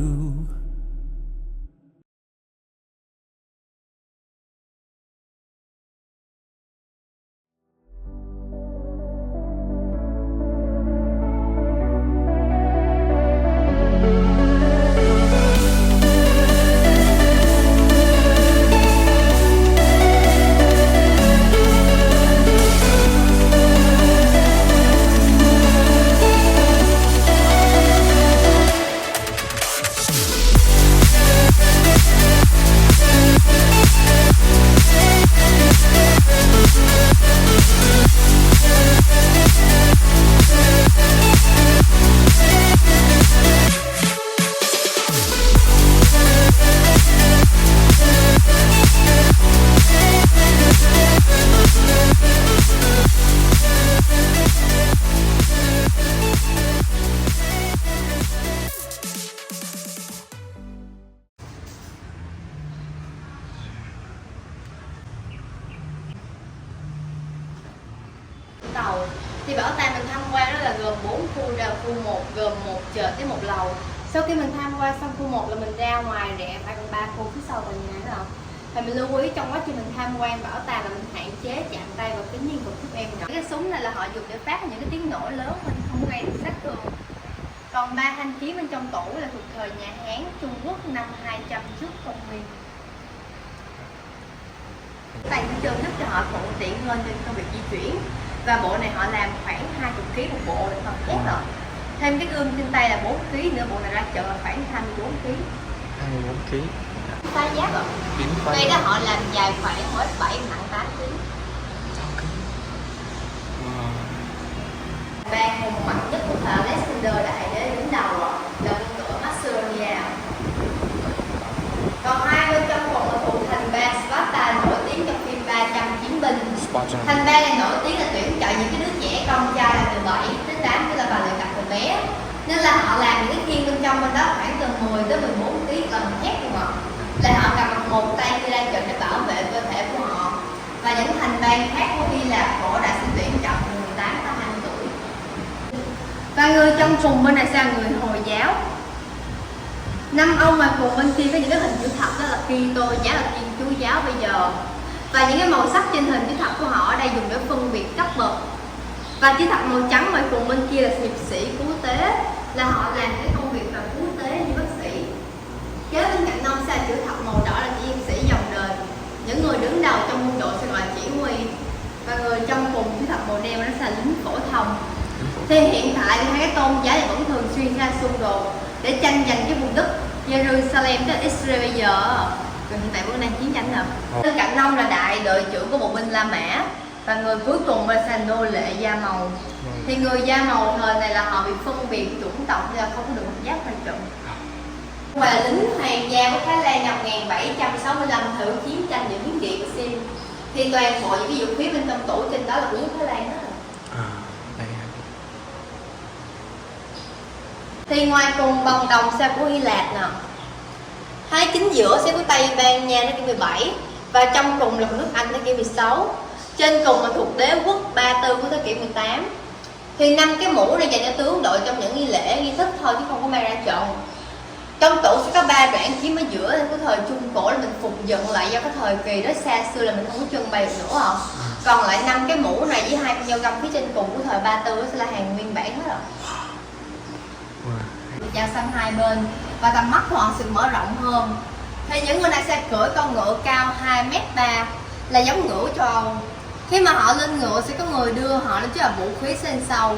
Speaker 2: Tàu thì bảo tàng mình tham quan đó là gồm 4 khu, ra khu 1 gồm một chợ với một lầu. Sau khi mình tham quan xong khu 1 là mình ra ngoài rẽ phải còn 3 khu phía sau tòa nhà nữa không? Thì mình lưu ý trong quá trình mình tham quan bảo tàng là mình hạn chế chạm tay vào kính nhân vật giúp em nhỏ. Cái súng này là họ dùng để phát những cái tiếng nổ lớn, mình không gây được sát thương. Còn 3 thanh kiếm bên trong tủ là thuộc thời nhà Hán, Trung Quốc năm 200 trước công nguyên. Tại trơn giúp cho họ thuận tiện hơn trên công việc di chuyển. Và bộ này họ làm khoảng 20 kg một bộ để mà chết rồi. Thêm cái gương trên tay là 4 kg nữa, bộ này ra chợ là khoảng 24 kg.
Speaker 1: 24 kg.
Speaker 2: Phá giáp rồi. Đây đó họ làm dài khoảng mỗi 7 nặng 8 kg. Ban hùng mạnh nhất của thợ Alexander Đại Đế đứng đầu là con ngựa Macedonia. Còn hai bên trong cùng là thủ thành ba Sparta nổi tiếng trong phim 300 chiến binh. Thành ba này nổi tiếng là tuyển chọn những cái đứa trẻ con trai là từ 7 đến 8 tức là bà luyện tập từ bé. Nên là họ làm những cái khiên bên trong bên đó khoảng từ 10 tới 14 kg lần thét luôn ạ. Là họ cầm một tay khi ra trận để bảo vệ cơ thể của họ. Và những thành bang khác của Hy Lạp họ đã xin tuyển chọn từ 18 tới 20 tuổi. Và người trong cùng bên này sẽ là người Hồi giáo. Năm ông mà cùng bên kia có những cái hình chữ thập đó là Kitô giáo là Thiên Chúa giáo bây giờ. Và những cái màu sắc trên hình chữ thập của họ ở đây dùng để phân biệt cấp bậc. Và chữ thập màu trắng ngoài cùng bên kia là hiệp sĩ cứu tế, là họ làm cái công việc là cứu tế như bác sĩ. Kế bên cạnh ông sẽ là chữ thập màu đỏ là chỉ hiệp sĩ dòng đời, những người đứng đầu trong quân đội sẽ gọi là chỉ huy. Và người trong cùng chữ thập màu đen nó sẽ là lính phổ thông. Thì hiện tại thì hai cái tôn giáo này vẫn thường xuyên ra xung đột để tranh giành cái vùng đất Jerusalem cho Israel bây giờ. Còn hiện tại vẫn đang chiến tranh rồi. Bên cạnh ông là đại đội trưởng của bộ binh La Mã. Và người cuối cùng là nô lệ da màu. Thì người da màu thời này là họ bị phân biệt chủng tộc nên là không có được mặc giáp quan trọng. Và lính hoàng gia của Thái Lan năm 1765 thử chiến tranh giữa Miến Điện và Sim. Thì toàn bộ những cái vũ khí bên trong tủ trên đó là của nước Thái Lan đó. Thì ngoài cùng bồng đồng xe của Hy Lạp nè. Hai chính giữa xe của Tây Ban Nha nó kỷ 17. Và trong cùng là của nước Anh nó kỷ 16. Trên cùng là thuộc đế quốc Ba Tư của thế kỷ 18. Thì 5 cái mũ để dành cho tướng đội trong những nghi lễ, nghi thức thôi chứ không có mang ra trận. Trong tủ sẽ có 3 đoạn chiếm ở giữa của thời Trung Cổ là mình phục dựng lại do cái thời kỳ đó xa xưa là mình không có trưng bày nữa rồi. Còn lại 5 cái mũ này với 2 con dao găm phía trên cùng của thời Ba Tư sẽ là hàng nguyên bản hết rồi. Dao xăm hai bên và tầm mắt của họ sự mở rộng hơn. Thì những người này sẽ cưỡi con ngựa cao 2m3 là giống ngựa châu Âu. Khi mà họ lên ngựa sẽ có người đưa họ lên chiếc vũ khí trên sau.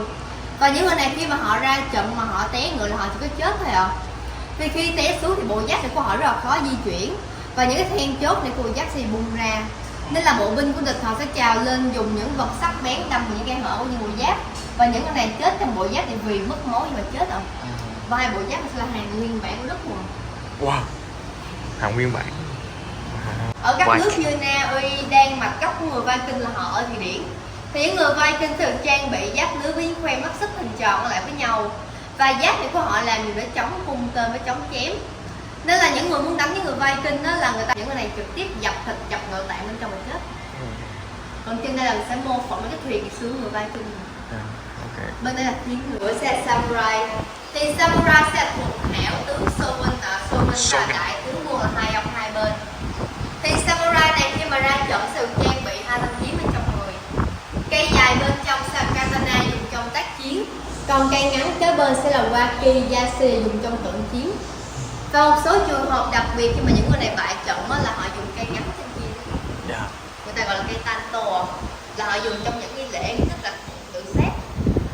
Speaker 2: Và những người này khi mà họ ra trận mà họ té ngựa là họ chỉ có chết thôi ạ. Vì khi té xuống thì bộ giáp của họ rất là khó di chuyển. Và những cái then chốt này của bộ giáp sẽ bung ra. Nên là bộ binh của địch họ sẽ trào lên dùng những vật sắc bén đâm vào những kẽ hở của những bộ giáp. Và những người này chết trong bộ giáp thì vì mất máu nhưng mà chết rồi. Và hai bộ giáp sẽ là hàng nguyên bản của đất luôn.
Speaker 1: Wow, hàng nguyên bản.
Speaker 2: Ở các nước như Na Uy, Đan Mạch, gốc của người Viking là họ ở Thụy Điển. Thì những người Viking thường trang bị giáp lưới với những khoen mắt xích hình tròn lại với nhau. Và giáp của họ làm gì để chống cung tên với chống chém. Nên là những người muốn đánh những người Viking đó là những người này trực tiếp dập thịt, dập nội tạng bên trong mà chết. Còn trên đây là mình sẽ mô phỏng cái thuyền sướng người Viking. Bên đây là chiến ngựa xe samurai. Thì samurai sẽ thuộc hảo tướng Shogun, Shogun là đại tướng vua là hai ông hai bên. Thì samurai này khi mà ra trận sẽ được trang bị 2 thanh kiếm bên trong người. Cây dài bên trong sẽ là katana dùng trong tác chiến. Còn cây ngắn kế bên sẽ là wakizashi dùng trong cận chiến. Và một số trường hợp đặc biệt khi mà những người này bại trận là họ dùng cây ngắn trên kia. Người ta gọi là cây tanto, là họ dùng trong những nghi lễ rất là tự sát.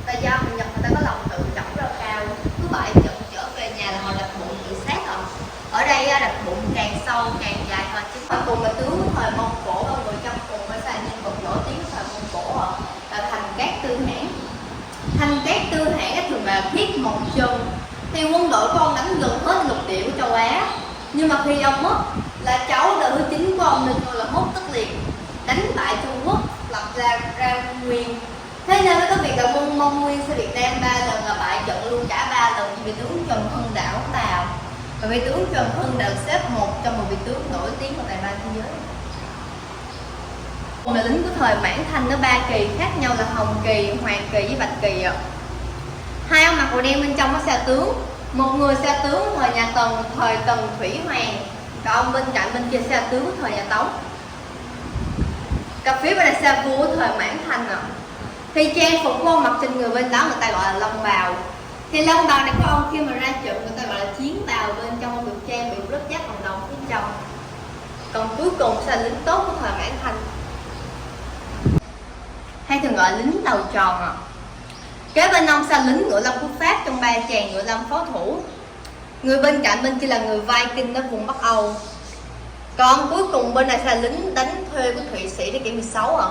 Speaker 2: Và do người Nhật người ta có lòng tự trọng rất là cao, cứ bại trận trở về nhà là họ đặt bụng tự sát rồi. Ở đây đặt bụng càng sâu càng dài hơn. Chứ cuối cùng là tướng thời Mông Cổ và người trong cùng mới là nhân vật nổi tiếng thời Mông Cổ là Thành Cát Tư Hãn. Thành Cát Tư Hãn thường là thiết một chân. Thì quân đội của ông đánh gần hết lục địa của châu Á. Nhưng mà khi ông mất là cháu đời thứ 9 của ông nên gọi là Mốt Tất Liệt đánh bại Trung Quốc, lập ra Nguyên. Thế nên mới có việc là Mông Nguyên sẽ Việt Nam 3 lần là bại trận luôn cả 3 lần vì tướng Trần Hưng Đạo của Tàu. Và vị tướng Trần Hưng Đạo xếp một trong một vị tướng nổi tiếng của Tài Ba thế giới. Còn là lính của thời Mãn Thanh nó 3 kỳ khác nhau là Hồng Kỳ, Hoàng Kỳ với Bạch Kỳ ạ. Hai ông mặc màu đen bên trong nó xe tướng. Một người xe tướng thời nhà Tần, thời Tần Thủy Hoàng. Còn ông bên cạnh bên kia xe tướng thời nhà Tống. Cặp phía bên này xe vua thời Mãn Thanh ạ. Thì trang phục của ông mặc trên người bên đó người ta gọi là long bào. Thì long bào này của ông khi mà ra trận người ta gọi là chiến bào, bên trong ông được trang bị lớp giáp bằng đồng phía trong. Còn cuối cùng sẽ là lính tốt của thời Mãn Thanh. hay thường gọi là lính đầu tròn ạ. Kế bên ông là lính ngựa lâm của Pháp trong ba chàng ngựa lâm phó thủ. Người bên cạnh bên kia là người Viking ở vùng Bắc Âu. Còn cuối cùng bên này là lính đánh thuê của Thụy Sĩ thế kỷ 16 ạ.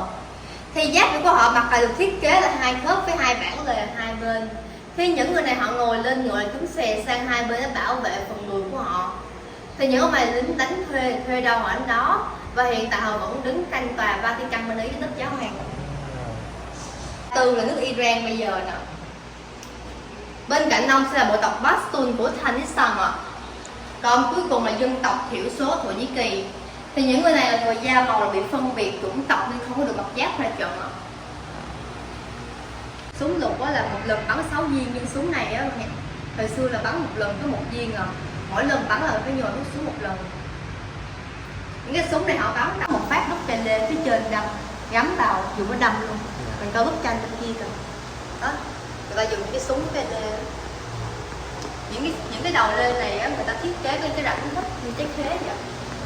Speaker 2: Thì giáp của họ mặc được thiết kế là hai khớp với hai bản lề hai bên. Khi những người này họ ngồi lên ngựa là chúng xòe sang hai bên để bảo vệ phần người của họ. Thì những ông này lính đánh thuê đâu ở đó, và hiện tại họ vẫn đứng canh tòa Vatican bên Ý với nước giáo hoàng. Từ là nước Iran bây giờ nè. Bên cạnh ông sẽ là bộ tộc Pashtun của Tajikistan ạ. Còn cuối cùng là dân tộc thiểu số Thổ Nhĩ Kỳ. Thì những người này là người da màu là bị phân biệt chủng tộc nên không có được mặc giáp ra trận ạ. Súng lục là một lần bắn 6 viên, nhưng súng này á, hồi xưa là bắn một lần có 1 viên à. Mỗi lần bắn là phải nhồi nút súng một lần. Những cái súng này họ bắn một phát nút trên lên phía trên đâm, gắm vào dùng nó đâm luôn. Mình coi bức tranh bên kia kìa. Đó, người ta dùng cái súng bên lê. Những cái đầu lê này á, người ta thiết kế với cái rãnh hấp như trái khế vậy.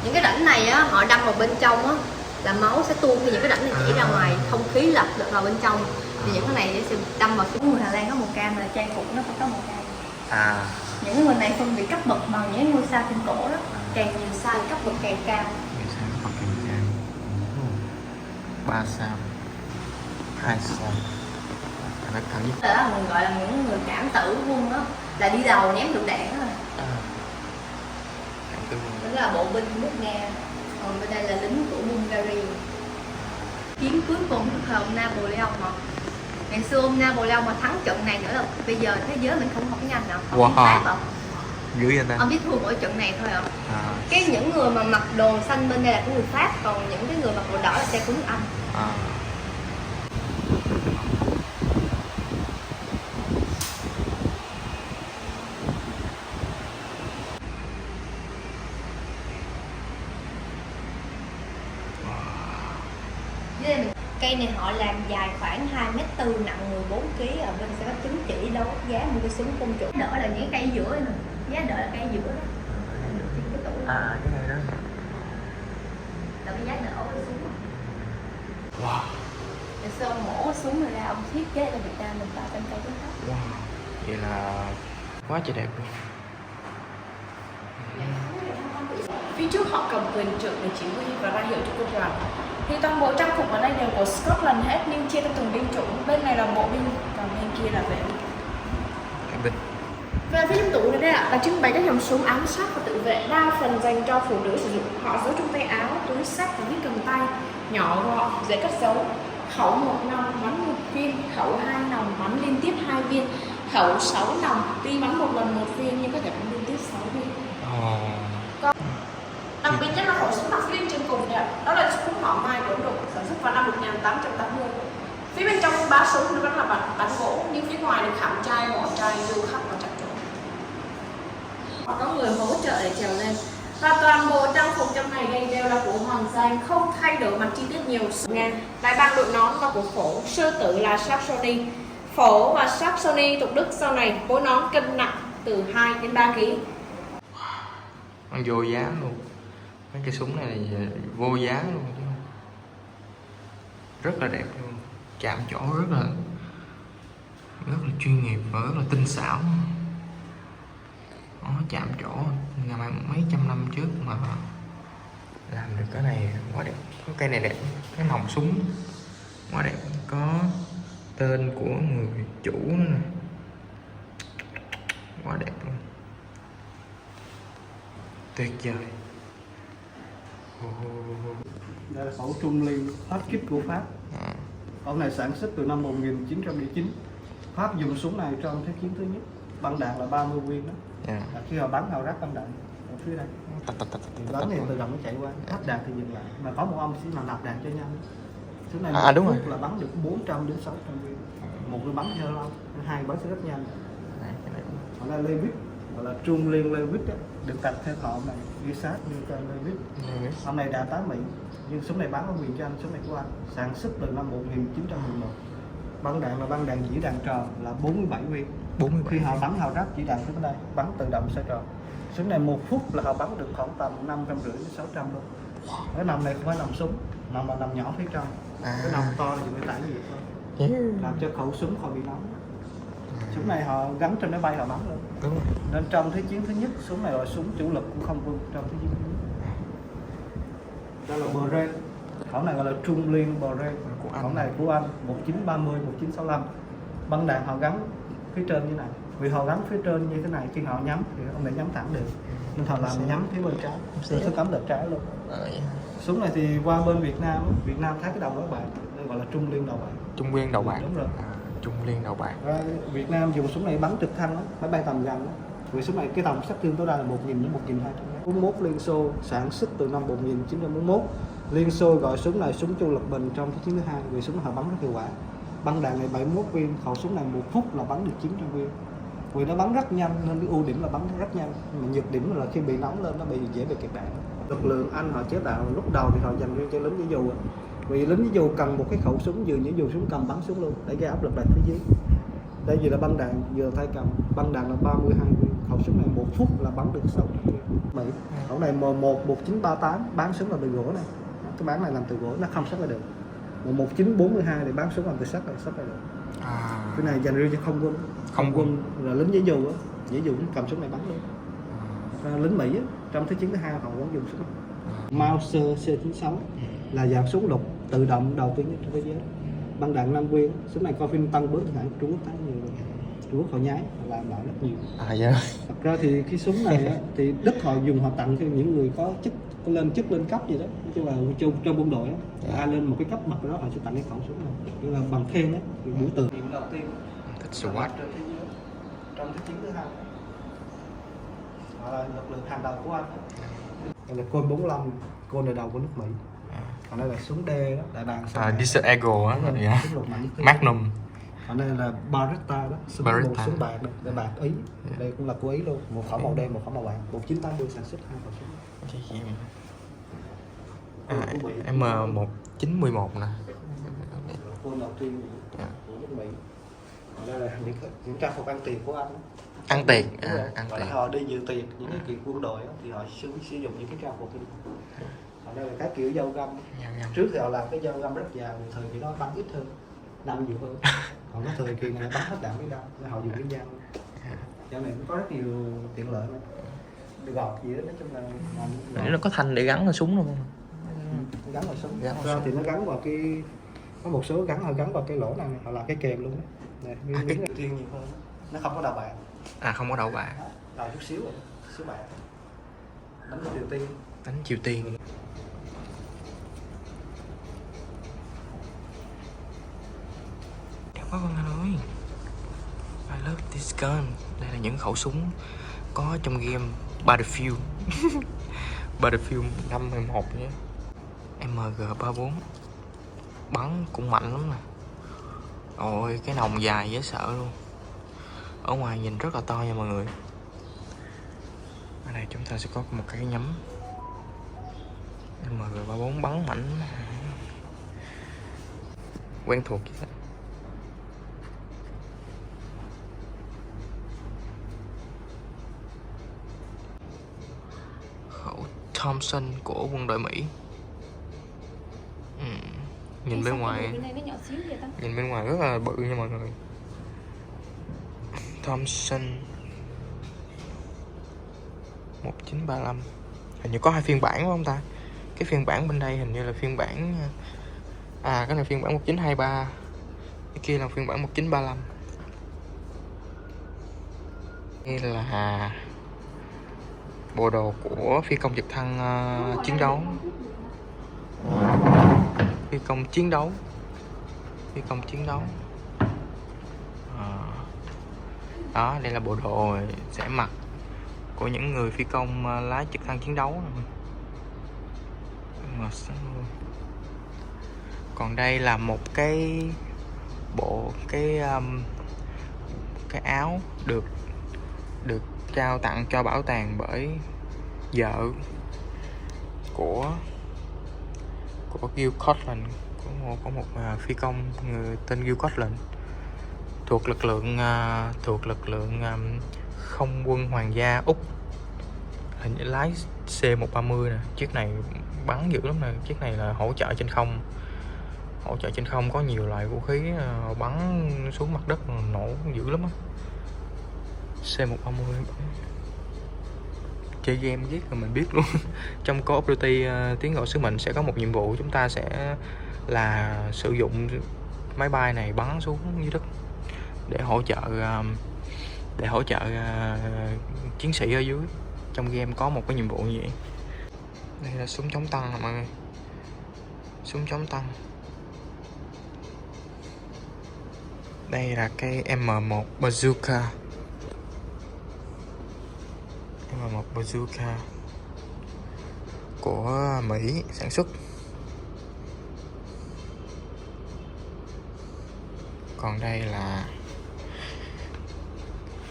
Speaker 2: Những cái rãnh này á, họ đâm vào bên trong á, là máu sẽ tuôn khi những cái rãnh này chảy ra ngoài, không khí lật được vào bên trong. Thì những cái này sẽ đâm vào súng. Người Hà Lan có một cam là trang phục nó phải có một cam. Những người này phân biệt cấp bậc bằng những ngôi sao trên cổ đó. Càng nhiều sao cấp bậc càng cao.
Speaker 1: 3 sao, 2 sao. Nó thẳng nhất.
Speaker 2: Đó mình gọi là những người cảm tử quân đó, là đi đầu ném lựu đạn đó. Đó là bộ binh nước Nga. Còn bên đây là lính của Bulgaria. Chiến cuối cùng là ông Napoleon mà. Ngày xưa ông Napoleon mà thắng trận này nữa là bây giờ thế giới mình không học tiếng Anh nào. Không Pháp không?
Speaker 1: Dữ vậy ta?
Speaker 2: Ông chỉ thua mỗi trận này thôi ạ. Cái những người mà mặc đồ xanh bên đây là của người Pháp, còn những cái người mặc đồ đỏ là xe của nước Anh. Cây này họ làm dài khoảng 2m4, nặng 14kg. Ở bên sẽ có chứng chỉ đấu giá mua cái súng quân chủ. Đỡ là những cây giữa này, giá đỡ là cây giữa đó.
Speaker 1: Cái này đó
Speaker 2: là cái giá đỡ cái súng.
Speaker 1: Wow.
Speaker 2: Để sau ông mổ súng rồi ra ông thiết kế cho Việt Nam mình tạo thành cây đó.
Speaker 1: Wow. Vậy là quá trời đẹp luôn.
Speaker 3: Phía trước họ cầm quyền trượng để chỉ huy và ra hiệu cho quân đoàn. Thì toàn bộ trang phục ở đây đều của Scotland hết, nhưng chia theo từng binh chủng. Bên này là bộ binh, còn bên kia là vệ
Speaker 1: binh.
Speaker 3: Về phía trong tủ này đây ạ, là trưng bày các dòng súng ám sát và tự vệ, đa phần dành cho phụ nữ sử dụng. Họ giấu trong tay áo, túi xách và viết cầm tay, nhỏ gọn, dễ cất giấu. Khẩu 1 nòng bắn 1 viên, khẩu 2 nòng bắn liên tiếp 2 viên, khẩu 6 nòng tuy bắn một lần 1 viên nhưng có thể bắn liên tiếp 6 viên. Đặc biệt nhất là khẩu súng Mark Lin trên cùng này, đó là súng hỏa mai của Ấn Độ, sản xuất vào năm 1880. Phía bên trong 3 súng vẫn là bắn gỗ, nhưng phía ngoài được khảm chai, mỏ chai, dù khắc và chặt chẽ. Họ có người hỗ trợ để trèo lên. Và toàn bộ trang phục trong này đây đều là của Hoàng Giang, không thay đổi mặt chi tiết nhiều. Nga, đại bàng đội nón là của Phổ, sư tử là Saxony. Phổ và Saxony thuộc Đức sau này, mỗi nón cân nặng từ 2 đến 3 kg.
Speaker 1: Ăn vô giá luôn. Mấy cái súng này là vô giá luôn chứ. Rất là đẹp luôn. Chạm trổ rất là chuyên nghiệp và rất là tinh xảo. Nó chạm trổ mấy trăm năm trước mà làm được cái này quá đẹp. Có cây này đẹp, cái nòng súng quá đẹp, có tên của người chủ nữa nè, quá đẹp luôn, tuyệt vời.
Speaker 4: Đây là khẩu Trung Liên phát kích của Pháp. Khẩu này sản xuất từ năm 1909. Pháp dùng súng này trong Thế chiến thứ nhất. Băng đạn là 30 viên đó. Khi họ bắn họ ráp băng đạn ở phía đây. Bắn thì tự động nó chạy qua, hết đạn thì dừng lại. Mà có một ông chỉ là nạp đạn cho nhanh. Súng này
Speaker 1: đúng rồi.
Speaker 4: Là bắn được 400 đến 600 viên. Một người bắn theo lâu, hai bắn sẽ rất nhanh. Họ là Lewis, gọi là Trung Liên Lewis đó. Được tập theo họ này, ghi sát như con Lewis. Hôm nay đã tán Mỹ, nhưng súng này bán ở quyền cho anh, súng này của anh, sản xuất từ năm 1911. Bắn đạn là bắn đạn chỉ đạn tròn là 47 viên. 47. Khi họ bắn hào ráp chỉ đạn tới đây, bắn tự động xoay tròn. Súng này 1 phút là họ bắn được khoảng tầm 550 đến 600 luôn. Cái nòng này không phải nòng súng, nằm nhỏ phía trong, cái nòng to là dùng để tải nhiệt thôi, làm cho khẩu súng khỏi bị nóng. Súng này họ gắn trên máy bay họ bắn luôn.
Speaker 1: Đúng rồi.
Speaker 4: Nên trong Thế chiến thứ nhất, súng này là súng chủ lực của không quân trong Thế chiến thứ nhất. Đó là Bren, khẩu này gọi là Trung Liên Bren, khẩu này của Anh 1930 1965. Băng đạn họ gắn phía trên như này, vì họ gắn phía trên như thế này, khi họ nhắm thì không thể nhắm thẳng được, nên họ làm nhắm phía bên trái, sẽ cắm đợt trái luôn. Súng này thì qua bên Việt Nam thấy cái đầu đó bạc, đây gọi là Trung Liên đầu bạc.
Speaker 1: Trung Liên đầu bạc.
Speaker 4: Đúng rồi.
Speaker 1: Trung Liên đầu bạc.
Speaker 4: Việt Nam dùng súng này bắn trực thăng đó, máy bay tầm gần đó. Vì súng này cái tầm sát thương tối đa là 1.000 đến 1.200. 41 Liên Xô sản xuất từ năm 1941. Liên Xô gọi súng này súng chủ lực bình trong Thế chiến thứ hai vì súng họ bắn rất hiệu quả. Băng đạn này 71 viên, khẩu súng này 1 phút là bắn được 900 viên. Vì nó bắn rất nhanh nên cái ưu điểm là bắn rất nhanh, mà nhược điểm là khi bị nóng lên nó bị dễ bị kẹt đạn. Lực lượng Anh họ chế tạo lúc đầu thì họ dành riêng cho lính với dù. Vì lính với dù cần một cái khẩu súng vừa như dù súng cầm bắn xuống luôn để gây áp lực lại phía dưới. Đây vì là băng đạn vừa tay cầm, băng đạn là 32 viên, khẩu súng này 1 phút là bắn được 600 viên. Mỹ, khẩu này M1 1938 bán súng là từ gỗ này, cái bán này làm từ gỗ nó không sắt lại được. 1942 thì bán súng làm từ sắt lại được. Cái này dành riêng cho không quân là lính với dù á, dễ dùng cầm súng này bắn luôn. Lính Mỹ á, trong Thế chiến thứ hai họ vẫn dùng súng. Mauser C96 là dạng súng lục tự động đầu tiên nhất trên thế giới. Băng đạn 5 viên, súng này coi phim Tăng Bớt thì Trung Quốc thấy nhiều, Trung Quốc họ nhái, họ làm lại rất nhiều. Thật ra thì cái súng này á, thì Đức họ dùng họ tặng cho những người có chức lên cấp gì đó, chứ là trong quân đội á, ai lên một cái cấp bậc đó họ sẽ tặng cái khẩu súng này, như là bằng khen đấy, biểu tượng đầu tiên.
Speaker 1: SWAT.
Speaker 4: Trong Thế chiến thứ hai, họ là lực lượng hàng đầu của Anh. Đây là Colt 45, Colt là đầu của nước Mỹ. Còn đây là súng D đó, đại bàng.
Speaker 1: Desert Eagle á,
Speaker 4: súng lục mạnh nhất.
Speaker 1: Magnum.
Speaker 4: Còn đây là Beretta đó, súng bạc đây, đại bạc Ý. Đây cũng là của Ý luôn, một khẩu màu đen, một khẩu màu bạc. 1980 sản xuất 2 khẩu súng.
Speaker 1: M1911 nè.
Speaker 4: Colt đầu tiên của nước Mỹ. Còn đây là những trang phục ăn tiền của Anh.
Speaker 1: Ăn tiền, ăn tiền.
Speaker 4: Họ đi dự tiệc những cái kiện quân đội thì họ sử dụng những cái trang phục này. Còn đây là cái kiểu dao găm. Trước thì họ làm cái dao găm rất dài, thời kỳ đó bắn ít hơn, đâm nhiều hơn. Còn cái thời kỳ này bắn hết đạn với đâm, nên họ dùng cái dao. Dao này cũng có rất nhiều tiện lợi nữa. Được gọt gì đó, nói chung là
Speaker 1: nó có thanh để gắn vào súng luôn.
Speaker 4: Gắn vào súng. Ra thì nó gắn vào cái, có một số họ gắn vào cái lỗ này, họ làm cái kèm luôn đấy. Này, miếng này tiên nhiều hơn. Nó không có đầu bạc.
Speaker 1: Không có đầu bạc.
Speaker 4: Đầu chút xíu rồi, xíu bạc. Đánh Triều Tiên.
Speaker 1: Đánh Triều Tiên. Đẹp quá con anh ơi. I love this gun. Đây là những khẩu súng có trong game Battlefield. Battlefield 5/11 nhé. MG34. Bắn cũng mạnh lắm nè. Ôi, cái nòng dài dễ sợ luôn. Ở ngoài nhìn rất là to nha mọi người. Ở đây chúng ta sẽ có một cái nhắm MG34 bắn mạnh, quen thuộc vậy đó. Khẩu Thompson của quân đội Mỹ. Nhìn bên ngoài rất là bự nha mọi người. Thompson 1935. Hình như có 2 phiên bản phải không ta? Cái phiên bản bên đây hình như là phiên bản cái này phiên bản 1923, cái kia là phiên bản 1935. Đây là bộ đồ của phi công trực thăng chiến đấu. Phi công chiến đấu. Đó, đây là bộ đồ sẽ mặc của những người phi công lái trực thăng chiến đấu. Còn đây là một cái bộ cái áo được trao tặng cho bảo tàng bởi vợ của Gil Cortland, có một phi công người tên Gil Cortland thuộc lực lượng không quân hoàng gia Úc. hình như lái C130 nè. Chiếc này bắn dữ lắm nè. Chiếc này là hỗ trợ trên không. Hỗ trợ trên không có nhiều loại vũ khí bắn xuống mặt đất nổ dữ lắm á. C130 chơi game ghét rồi mình biết luôn. Trong Call of Duty Tiếng Gọi Sứ Mệnh sẽ có một nhiệm vụ, chúng ta sẽ là sử dụng máy bay này bắn xuống dưới đất để hỗ trợ chiến sĩ ở dưới. Trong game có một cái nhiệm vụ như vậy. Đây là súng chống tăng nè mọi người. Súng chống tăng. Đây là cái M1 bazooka. M1 bazooka của Mỹ sản xuất. Còn đây là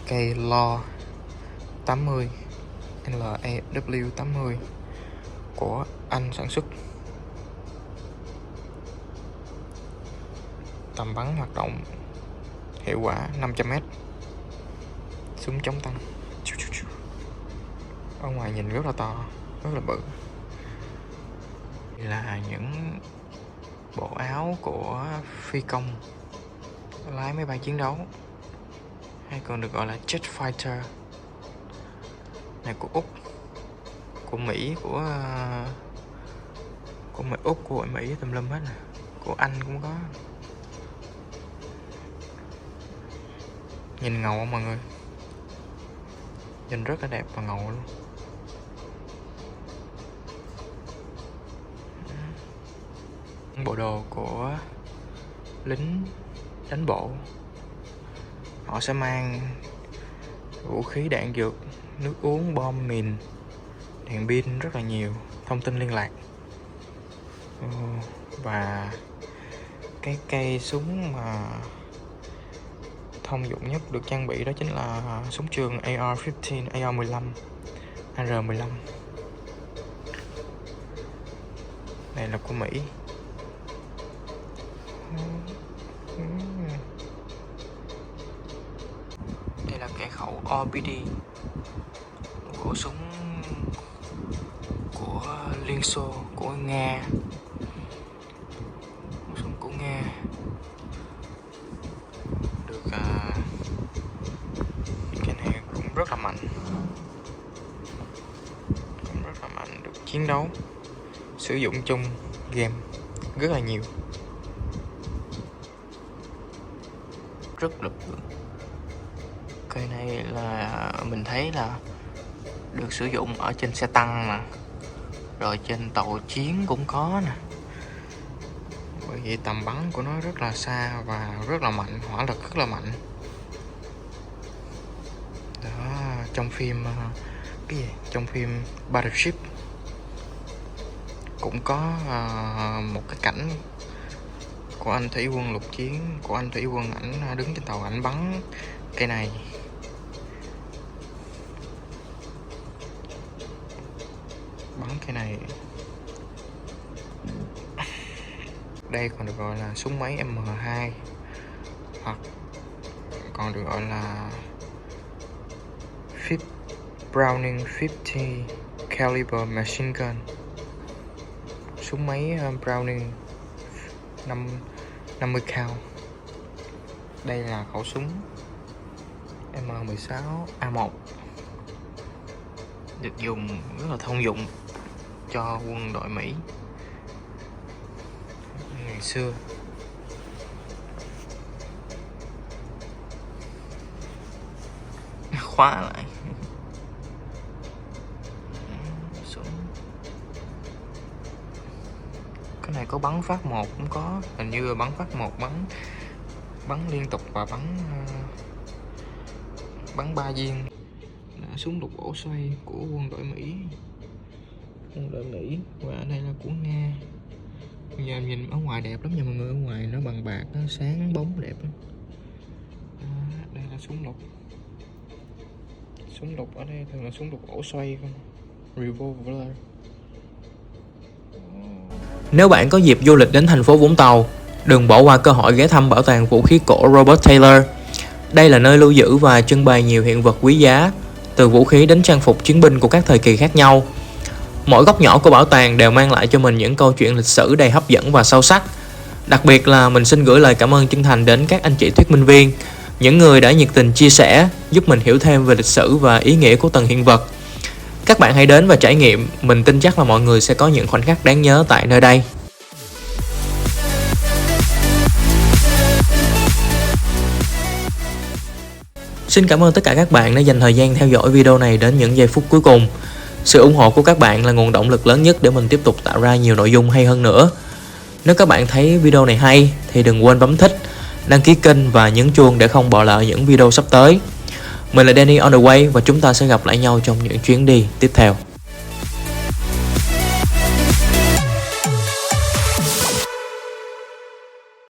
Speaker 1: cây LAW 80 LAW 80 của Anh sản xuất. Tầm bắn hoạt động hiệu quả 500m. Súng chống tăng. Ở ngoài nhìn rất là to, rất là bự. Là những bộ áo của phi công lái máy bay chiến đấu, hay còn được gọi là jet fighter. Này của Úc, của Mỹ, của Mỹ, Úc, của Mỹ tùm lum hết nè. Của Anh cũng có. Nhìn ngầu không mọi người? Nhìn rất là đẹp và ngầu luôn. Bộ đồ của lính đánh bộ. Họ sẽ mang vũ khí, đạn dược, nước uống, bom mìn, đèn pin rất là nhiều, thông tin liên lạc. Và cái cây súng mà thông dụng nhất được trang bị đó chính là súng trường AR-15, AR-15, AR-15. Này là của Mỹ. Đây là cái khẩu OPD của súng của Liên Xô, của Nga. Súng của Nga được cái này cũng rất là mạnh, được chiến đấu, sử dụng chung game rất là nhiều, rất lực. Cây này là mình thấy là được sử dụng ở trên xe tăng nè, rồi trên tàu chiến cũng có nè. Bởi vì tầm bắn của nó rất là xa và rất là mạnh, hỏa lực rất là mạnh. Đó, trong phim cái gì? Trong phim Battleship cũng có một cái cảnh của anh thủy quân lục chiến, của anh thủy quân, ảnh đứng trên tàu, ảnh bắn cây này. Bắn cây này. Đây còn được gọi là súng máy M2, hoặc còn được gọi là Browning 50 caliber machine gun. Súng máy Browning 50 cal. Đây là khẩu súng M16A1, được dùng rất là thông dụng cho quân đội Mỹ ngày xưa. Khóa lại. Súng. Cái này có bắn phát một cũng có, hình như là bắn phát một, bắn liên tục và bắn 3 viên. Súng lục ổ xoay của quân đội Mỹ. Và ở đây là của Nga. Bây giờ nhìn ở ngoài đẹp lắm nha mọi người, ở ngoài nó bằng bạc, nó sáng bóng đẹp lắm. Đây là súng lục. Súng lục ở đây thường là súng lục ổ xoay không? Revolver.
Speaker 5: Nếu bạn có dịp du lịch đến thành phố Vũng Tàu, đừng bỏ qua cơ hội ghé thăm bảo tàng vũ khí cổ Robert Taylor. Đây là nơi lưu giữ và trưng bày nhiều hiện vật quý giá, từ vũ khí đến trang phục chiến binh của các thời kỳ khác nhau. Mỗi góc nhỏ của bảo tàng đều mang lại cho mình những câu chuyện lịch sử đầy hấp dẫn và sâu sắc. Đặc biệt là mình xin gửi lời cảm ơn chân thành đến các anh chị thuyết minh viên, những người đã nhiệt tình chia sẻ, giúp mình hiểu thêm về lịch sử và ý nghĩa của từng hiện vật. Các bạn hãy đến và trải nghiệm, mình tin chắc là mọi người sẽ có những khoảnh khắc đáng nhớ tại nơi đây. Xin cảm ơn tất cả các bạn đã dành thời gian theo dõi video này đến những giây phút cuối cùng. Sự ủng hộ của các bạn là nguồn động lực lớn nhất để mình tiếp tục tạo ra nhiều nội dung hay hơn nữa. Nếu các bạn thấy video này hay thì đừng quên bấm thích, đăng ký kênh và nhấn chuông để không bỏ lỡ những video sắp tới. Mình là Danny on the way và chúng ta sẽ gặp lại nhau trong những chuyến đi tiếp theo.